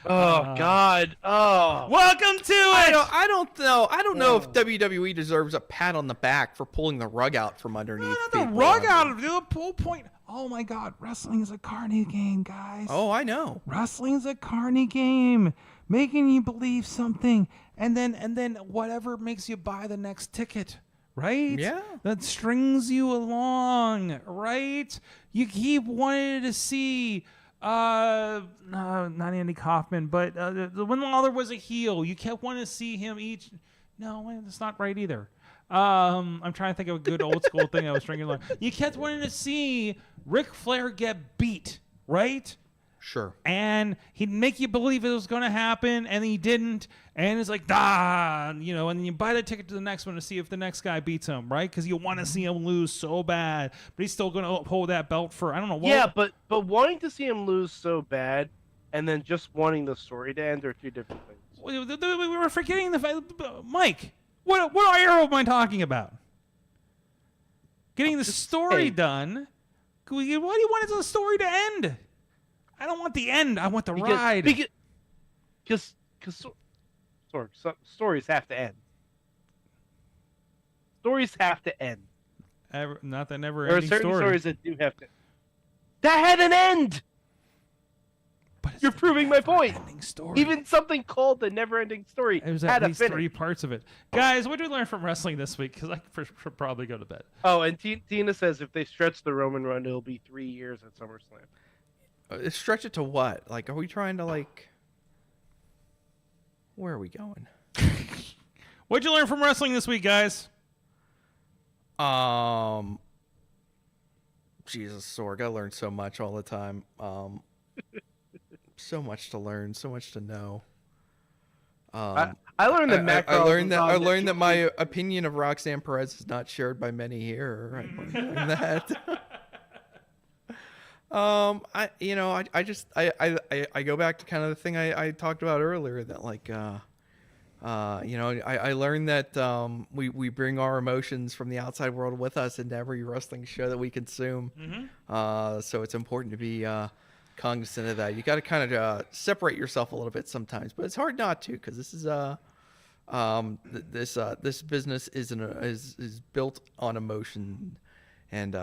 Oh God! Oh, Welcome to it. I don't know. I don't know if WWE deserves a pat on the back for pulling the rug out from underneath. Not the people. rug out of the pull point. Oh my God, wrestling is a carny game, guys. Oh, I know. Wrestling's a carny game, making you believe something, and then whatever makes you buy the next ticket, right? Yeah. That strings you along, right? You keep wanting to see, not Andy Kaufman, but when Lawler was a heel, you kept wanting to see him each. No, that's not right either. I'm trying to think of a good old school thing I was stringing along. You kept wanting to see Ric Flair get beat right? Sure. And he'd make you believe it was going to happen, and he didn't. And it's like, and then you buy the ticket to the next one to see if the next guy beats him, right? Because you want to see him lose so bad, but he's still going to uphold that belt for, I don't know. Yeah, but wanting to see him lose so bad and then just wanting the story to end are two different things. We were forgetting the fact, Mike, what era am I talking about? Getting the story done. Why do you want the story to end? I don't want the end. I want the ride. Because stories have to end. Stories have to end. Not the never There are ending certain story. stories that do have to. That had an end. But it's You're the proving my point. never-ending story. Even something called the never-ending story It was had at a least finish. 3 parts of it. Guys, what did we learn from wrestling this week? Because I should probably go to bed. Oh, and Tina says if they stretch the Roman run, it'll be 3 years at SummerSlam. Stretch it to what? Like, are we trying to, like... Where are we going? What'd you learn from wrestling this week, guys? Jesus, Sorg, I learn so much all the time. So much to learn, so much to know. I learned that Matt I learned Carlins that my opinion of Roxanne Perez is not shared by many here. I learned that. I go back to kind of the thing I talked about earlier, that like I learned that we bring our emotions from the outside world with us into every wrestling show that we consume. So it's important to be cognizant of that. You got to kind of separate yourself a little bit sometimes, but it's hard not to, because this is this business is built on emotion, and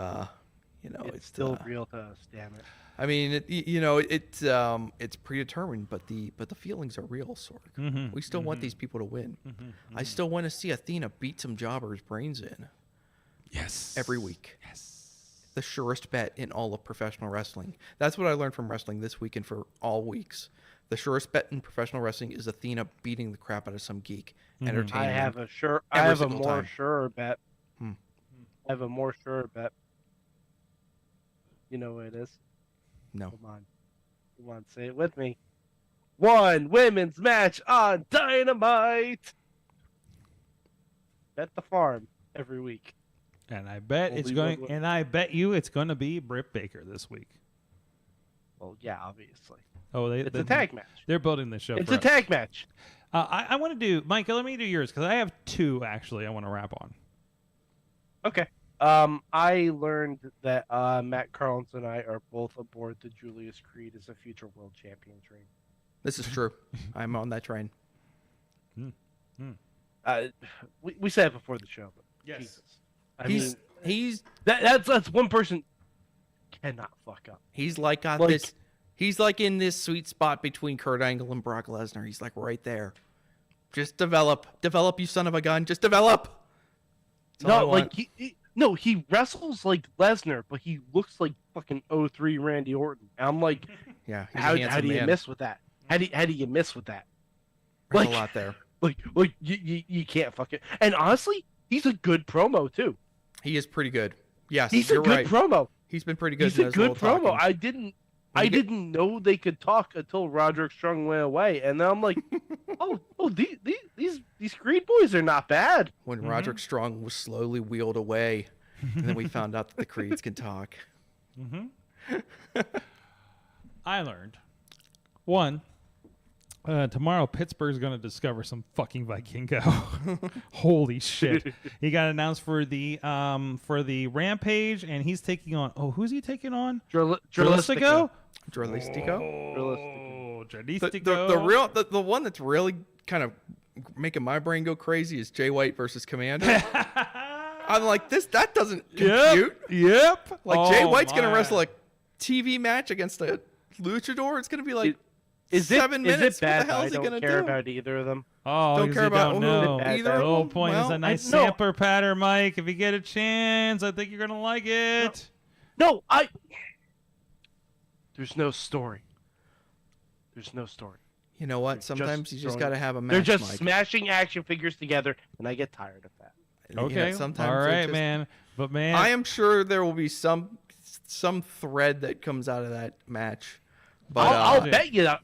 it's still real to us. Damn it. I mean, it's predetermined, but the feelings are real, Sorg. We still want these people to win. I still want to see Athena beat some jobber's brains in. Yes. Every week. Yes. The surest bet in all of professional wrestling. That's what I learned from wrestling this week and for all weeks. The surest bet in professional wrestling is Athena beating the crap out of some geek. Entertaining. I have a more sure bet. I have a more sure bet. You know what it is? No. Come on, say it with me. 1 women's match on Dynamite. Bet the farm every week. And I bet it's going to be Britt Baker this week. Well, yeah, obviously. Oh, It's a tag match. They're building this show. It's for a us. tag match. I want to do, Mike. Let me do yours, because I have 2 actually. I want to wrap on. Okay. I learned that Matt Carlins and I are both aboard the Julius Creed as a future world champion train. This is true. I'm on that train. We said it before the show, but Yes. Jesus. He's That's one person cannot fuck up. he's like got Like- this. He's like in this sweet spot between Kurt Angle and Brock Lesnar. He's like right there. Just develop, you son of a gun. Just develop. That's all I No, want. like he wrestles like Lesnar, but he looks like fucking 03 Randy Orton. And I'm like, Yeah, he's a how handsome do you man. miss with that? How do you miss with that? There's like- a lot there. Like you can't fuck it. And honestly, he's a good promo too. He is pretty good. Yes, He's a you're good right. promo. He's been pretty good. He's in a his good little promo. talking. I didn't know they could talk until Roderick Strong went away, and then I'm like, oh, these Creed boys are not bad. When Roderick Strong was slowly wheeled away, and then we found out that the Creeds can talk. I learned 1. Tomorrow, Pittsburgh's going to discover some fucking Vikingo. Holy shit! He got announced for the Rampage, and he's taking on. Oh, who's he taking on? Dralistico. Dralistico? Oh, The one that's really kind of making my brain go crazy is Jay White versus Commander. I'm like, that doesn't compute. Yep. Like Jay White's gonna wrestle a TV match against a luchador. It's gonna be like Is 7 minutes. it bad What the hell that I is he don't gonna care do? about either of them? Oh, Don't care about know. either The of whole them? point is Well, a nice no. sampler patter, Mike. If you get a chance, I think you're gonna like it. No, There's no story. There's no story. You know what? They're Sometimes just you just throwing- gotta have a match. They're just Mike. smashing action figures together, and I get tired of that. You know, Okay. sometimes All they're right, just- man. But man, I am sure there will be some some thread that comes out of that match. But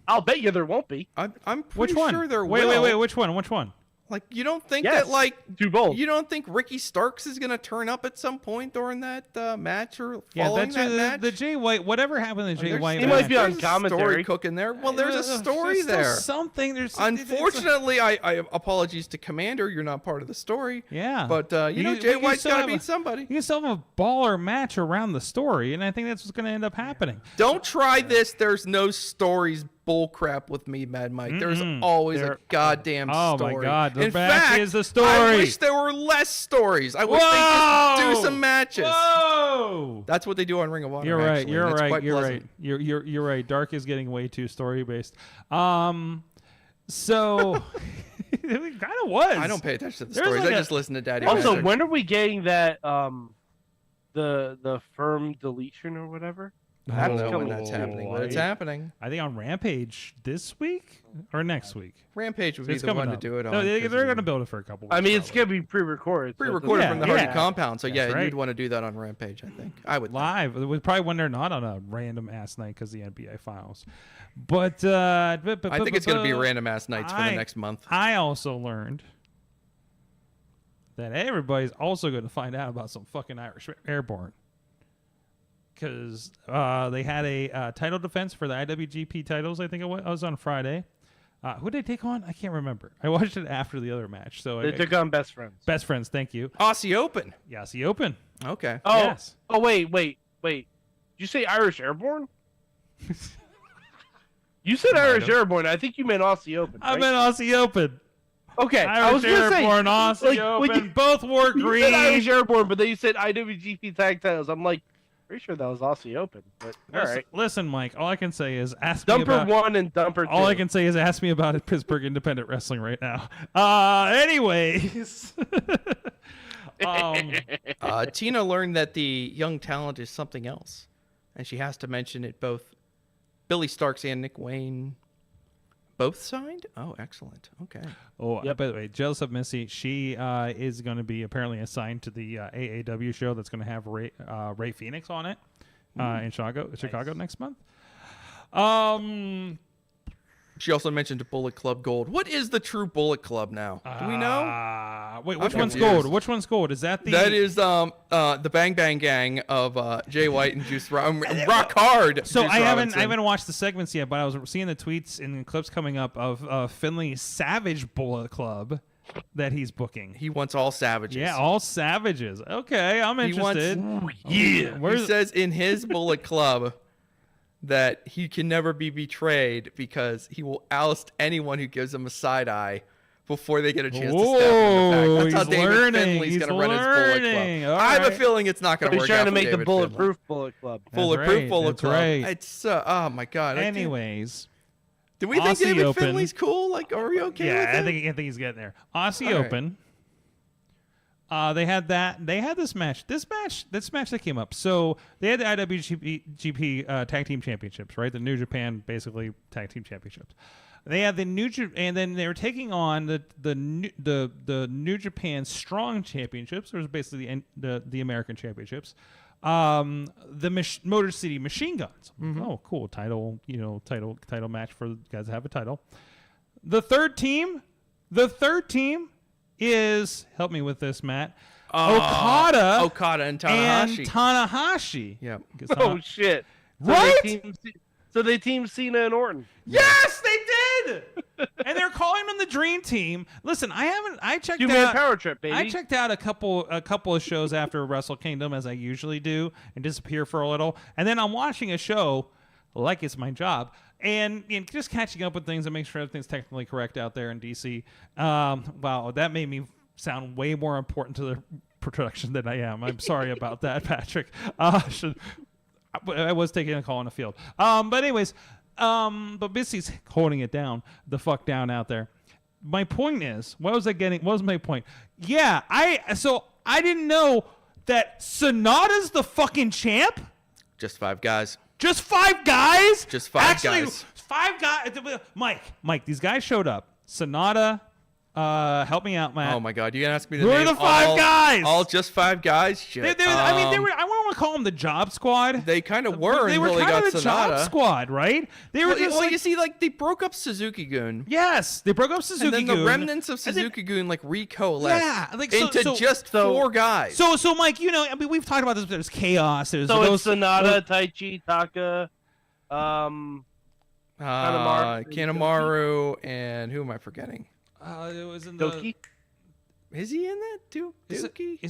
I'll bet you there won't be. I'm Which pretty one? sure there wait, will. Wait, which one? Which one? Like, you don't think Yes, that, like, do both. you don't think Ricky Starks is going to turn up at some point during that match or Yeah, following that match? the Jay White, whatever happened to Jay White he match. might be on There's a commentary. story cooking there. Well, there's a story still there. Something. Unfortunately, I apologies to Commander. You're not part of the story. Yeah. But, Jay White's got to beat somebody. You can still have a baller match around the story, and I think that's what's going to end up happening. Don't try this. There's no stories bullcrap with me, Mad Mike. There's always a goddamn story. Oh, my God. The In back fact, is the story. I wish there were less stories. I wish they just do some matches. Whoa! That's what they do on Ring of Honor. You're right. actually, You're and it's right. quite You're pleasant. right. You're right. Dark is getting way too story based. So it kind of was. I don't pay attention to the There's stories. like I a- just listen to Daddy. Also, Magic. when are we getting that the firm deletion or whatever? I don't That's know when coming that's soon. happening, but it's happening. I think on Rampage this week or next week. Rampage would be It's the coming one up. to do it on. No, they're 'cause going to build it for a couple weeks. I mean, it's probably. gonna be pre-recorded. so it doesn't- pre-recorded from the Hardy Yeah. compound. So That's yeah, right. you'd want to do that on Rampage. I think I would. live. It was probably when they're not on a random ass night because the NBA finals. But I I think it's going to be random ass nights for the next month. I also learned that everybody's also going to find out about some fucking Irish Airborne. Because they had a title defense for the IWGP titles, I think it was on Friday. Who did they take on? I can't remember. I watched it after the other match. So They took on Best Friends. Best Friends, thank you. Aussie Open. Yasi Open. Okay. Oh, Yes. oh, wait. Did you say Irish Airborne? You said Irish Airborne. I think you meant Aussie Open. I right? meant Aussie Open. Okay, I Irish was gonna say Airborne, Aussie like, Open. when you- Both wore you green. said Irish Airborne, but then you said IWGP Tag Titles. I'm like, pretty sure that was Aussie Open. But all right, Listen, Mike. All I can say is ask me Dumper about. 1 and Dumper 2. All I can say is ask me about Pittsburgh Independent Wrestling right now. Anyways. Tina learned that the young talent is something else, and she has to mention it. Both Billy Starks and Nick Wayne both signed. Oh, excellent. Okay. Oh, by the way, jealous of Missy. She is going to be apparently assigned to the AAW show that's going to have Ray Phoenix on it in Chicago next month. She also mentioned Bullet Club Gold. What is the true Bullet Club now? Do we know? Wait, which I'm one's confused. gold? Which one's gold? Is that the? That is the Bang Bang Gang of Jay White and Juice Rock Hard. So Juice I Robinson. haven't watched the segments yet, but I was seeing the tweets and clips coming up of Finley Savage Bullet Club that he's booking. He wants all savages. Yeah, all savages. Okay, I'm He wants- interested. He Where's says in his Bullet Club that he can never be betrayed because he will oust anyone who gives him a side eye before they get a chance to stab him in the back. That's how he's David learning. Finley's He's going to run his Bullet learning. Club. All I have a right. feeling it's not going to He's work trying out to for make the David Bulletproof Finley. Bullet Club. Bulletproof right, Bullet that's Club. right. It's oh my god. Anyways, Do we think Aussie David Open. Finley's cool? Like, are we okay yeah, with I it? think he's getting there. Aussie All right. Open. They had that. They had this match. This match that came up. So they had the IWGP Tag Team Championships, right? The New Japan basically Tag Team Championships. They had the and then they were taking on the New Japan Strong Championships. It was basically the American Championships. The Motor City Machine Guns. Oh, cool title! Title match for guys that have a title. The third team is, help me with this, Matt. Okada and Tanahashi. And Tanahashi. Yep. Oh shit! So Right? they teamed Cena and Orton. Yes, they did. And they're calling them the Dream Team. Listen, I checked Two-man out power trip, baby. I checked out a couple of shows after Wrestle Kingdom, as I usually do, and disappear for a little. And then I'm watching a show like it's my job, and just catching up with things and make sure everything's technically correct out there in DC. Wow, that made me sound way more important to the production than I am. I'm sorry about that, Patrick. I was taking a call on the field. But anyways, but Missy's holding it down, the fuck down out there. My point is, what was my point? Yeah, I didn't know that Sonata's the fucking champ. Just 5 guys. Just 5 guys? Just 5 Actually, guys. 5 guys. Mike, these guys showed up. Sonata, help me out, Matt. Oh my god, you gonna ask me to Who are name the 5 guys? All just 5 guys? Shit. I want want to call them the Job Squad. They kind of were They until were they kind got of the Sonata. Job Squad, right? They were just like, you see, like, they broke up Suzuki-gun. yes, they broke up And Suzuki-gun. then the remnants of And then- Suzuki-gun, like, recoalesced Yeah, like, into just four guys. So, Mike, you know, I mean, we've talked about this. There's chaos. There's So those, it's Sonata, Taichi, Taka, Kanemaru, and who am I forgetting? it was in the. Doki. Is he in that too? Is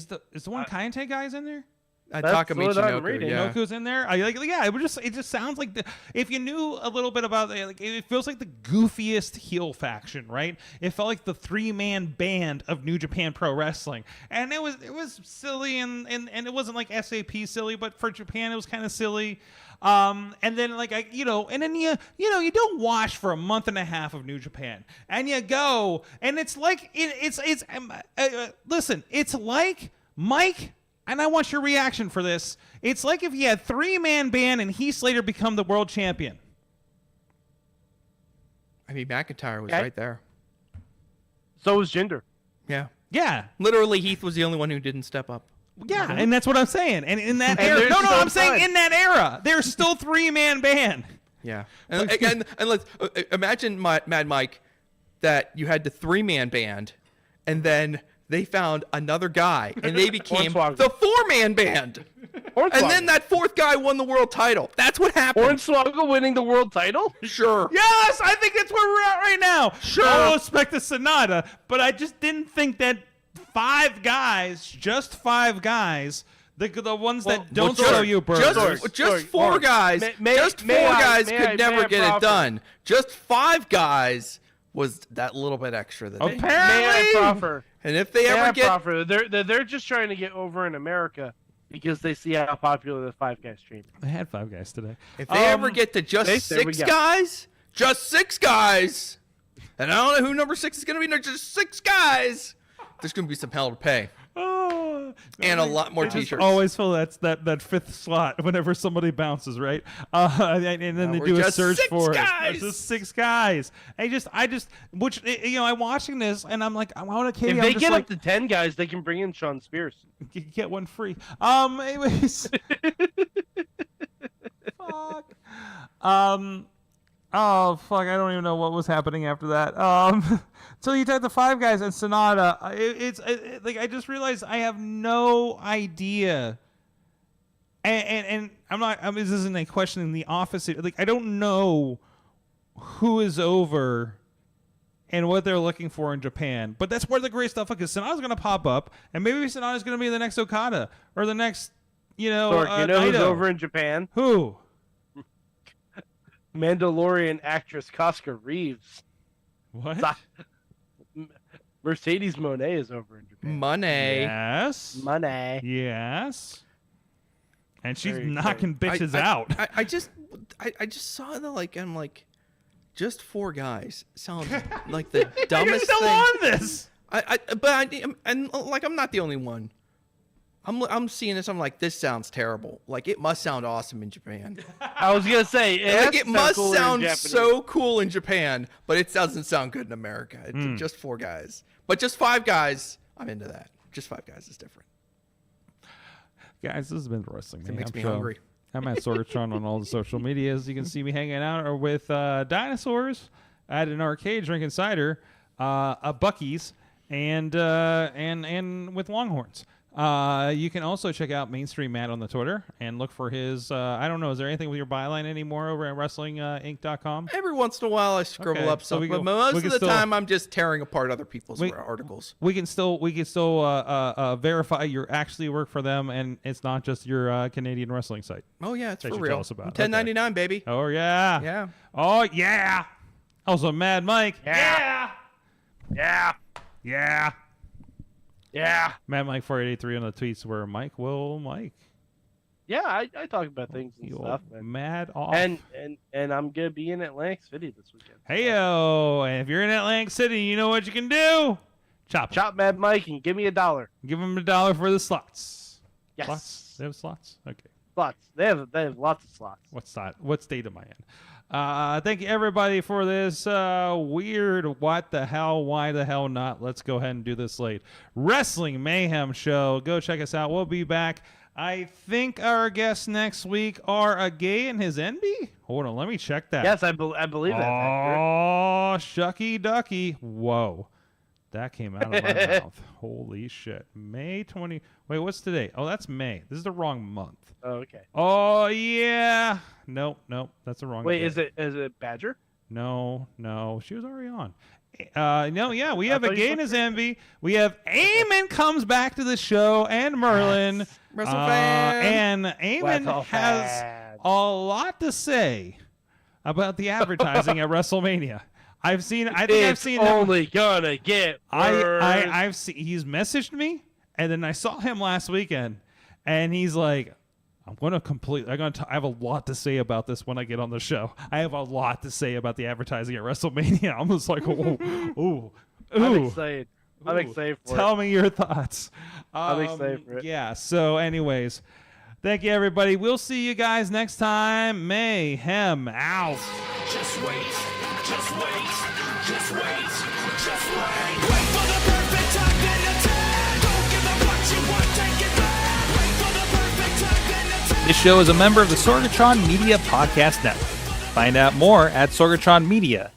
the one Kayente guy's in there? That's Taka what I'm Michinoku, reading. yeah. Noku's in there. Yeah, it just sounds like if you knew a little bit about it, like it feels like the goofiest heel faction, right? It felt like the 3-man band of New Japan Pro Wrestling, and it was silly and it wasn't like SAP silly, but for Japan it was kind of silly. And then you don't watch for a month and a half of New Japan, and you go, and it's like listen, it's like Mike. And I want your reaction for this. It's like if you had 3-man band and Heath Slater become the world champion. I mean, McIntyre was Okay. right there. So was Jinder. Yeah. Yeah. Literally, Heath was the only one who didn't step up. Yeah, and that's what I'm saying. And in that And era, there's no, still I'm saying time. in that era, there's still 3-man band. Yeah. And let's imagine, Mad Mike, that you had the 3-man band, and then they found another guy, and they became Hornswoggle. the 4-man band. And then that 4th guy won the world title. That's what happened. Hornswoggle winning the world title? Sure. Yes, I think that's where we're at right now. Sure. No respect to Sonata, but I just didn't think that 5 guys, just 5 guys, the ones that don't show you burgers. Just 4 guys. Just 4 guys could never get it done. Just 5 guys was that little bit extra that they May I proffer? And if they ever get proffer, they're just trying to get over in America because they see how popular the 5 guys stream. I had 5 guys today. if they ever get to just there we 6 go. guys, just 6 guys, and I don't know who number 6 is going to be. No, just 6 guys. There's going to be some hell to pay. Oh, And a lot more I just t-shirts. always feel that 5th slot whenever somebody bounces, right? And then they we're do a just search 6 for guys. it. It's just 6 guys. I'm watching this and I'm like, I want to. If I'm they just get like, up to 10 guys, they can bring in Sean Spears. get one free. Anyways. Fuck. Oh fuck! I don't even know what was happening after that. So you take the 5 guys and Sonata. Like I just realized I have no idea. And I'm not. I mean, this isn't a question in the office. Like I don't know who is over and what they're looking for in Japan. But that's where the great stuff is. Because Sonata's going to pop up, and maybe Sonata's going to be the next Okada or the next, Sorg, you know who's Naito. over in Japan? Who? Mandalorian actress Casca Reeves. What? Mercedes Monet is over in Japan. Money. Yes. Money. Yes. And she's Very knocking bitches out. I just saw I'm like, just 4 guys sounds like the You're dumbest still thing. on this. And like I'm not the only one. I'm seeing this. I'm like, this sounds terrible. Like it must sound awesome in Japan. I was gonna say It must sound so cool in Japan, but it doesn't sound good in America. It's just 4 guys, but just 5 guys. I'm into that. Just 5 guys is different. Guys, this has been the Wrestling It Mayhem makes me Show. hungry. I'm at Sorgatron on all the social medias. You can see me hanging out or with dinosaurs at an arcade drinking cider, a Buc-ee's, and with Longhorns. You can also check out Mainstream Matt on the Twitter and look for his. I don't know. Is there anything with your byline anymore over at WrestlingInc.com? Every once in a while, I scribble Okay, up so something, we but can- most we of can the still- time, I'm just tearing apart other people's We- articles. We can still verify you actually work for them and it's not just your Canadian wrestling site. Oh yeah, it's That for you real. tell us about. I'm 10.99, baby. Oh yeah. Yeah. Oh yeah. Also, Mad Mike. Yeah. Yeah. Yeah. Yeah. Mad Mike 4883 on the tweets where Mike. Yeah, I talk about things and You stuff. old Man. mad off. And I'm gonna be in Atlantic City this weekend. Heyo, and if you're in Atlantic City, you know what you can do. Chop. Chop Mad Mike and give me $1. Give him $1 for the slots. Yes. Slots? They have slots? Okay. Slots. They have lots of slots. What state am I in? Thank you everybody for this weird what the hell, why the hell not. Let's go ahead and do this late Wrestling Mayhem show. Go check us out. We'll be back I think our guests next week are a gay and his envy. Hold on, let me check that. Yes, I believe that's accurate. Oh, shucky ducky. Whoa. That came out of my mouth. Holy shit. May 20. Wait, what's today? Oh, that's May. This is the wrong month. Oh, okay. Oh, yeah. Nope. That's the wrong Wait, day. is it Badger? No. She was already on. No, yeah, we have a thought you gay and his envy. We have Eamon comes back to the show and Merlin. And Eamon has a lot to say about the advertising at WrestleMania. I've seen only gonna get worse. I've seen he's messaged me, and then I saw him last weekend, and he's like, I have a lot to say about this when I get on the show. I have a lot to say about the advertising at WrestleMania. I'm just like, ooh. I'm excited. I'm excited for it. Tell me your thoughts. I'm excited for it. Yeah. So, anyways, thank you, everybody. We'll see you guys next time. Mayhem out. Just wait, just wait, just wait, just wait. Wait for the perfect time, then attack. Don't give up what you want, take it back. Wait for the perfect time, then attack. This show is a member of the Sorgatron Media Podcast Network. Find out more at sorgatronmedia.com.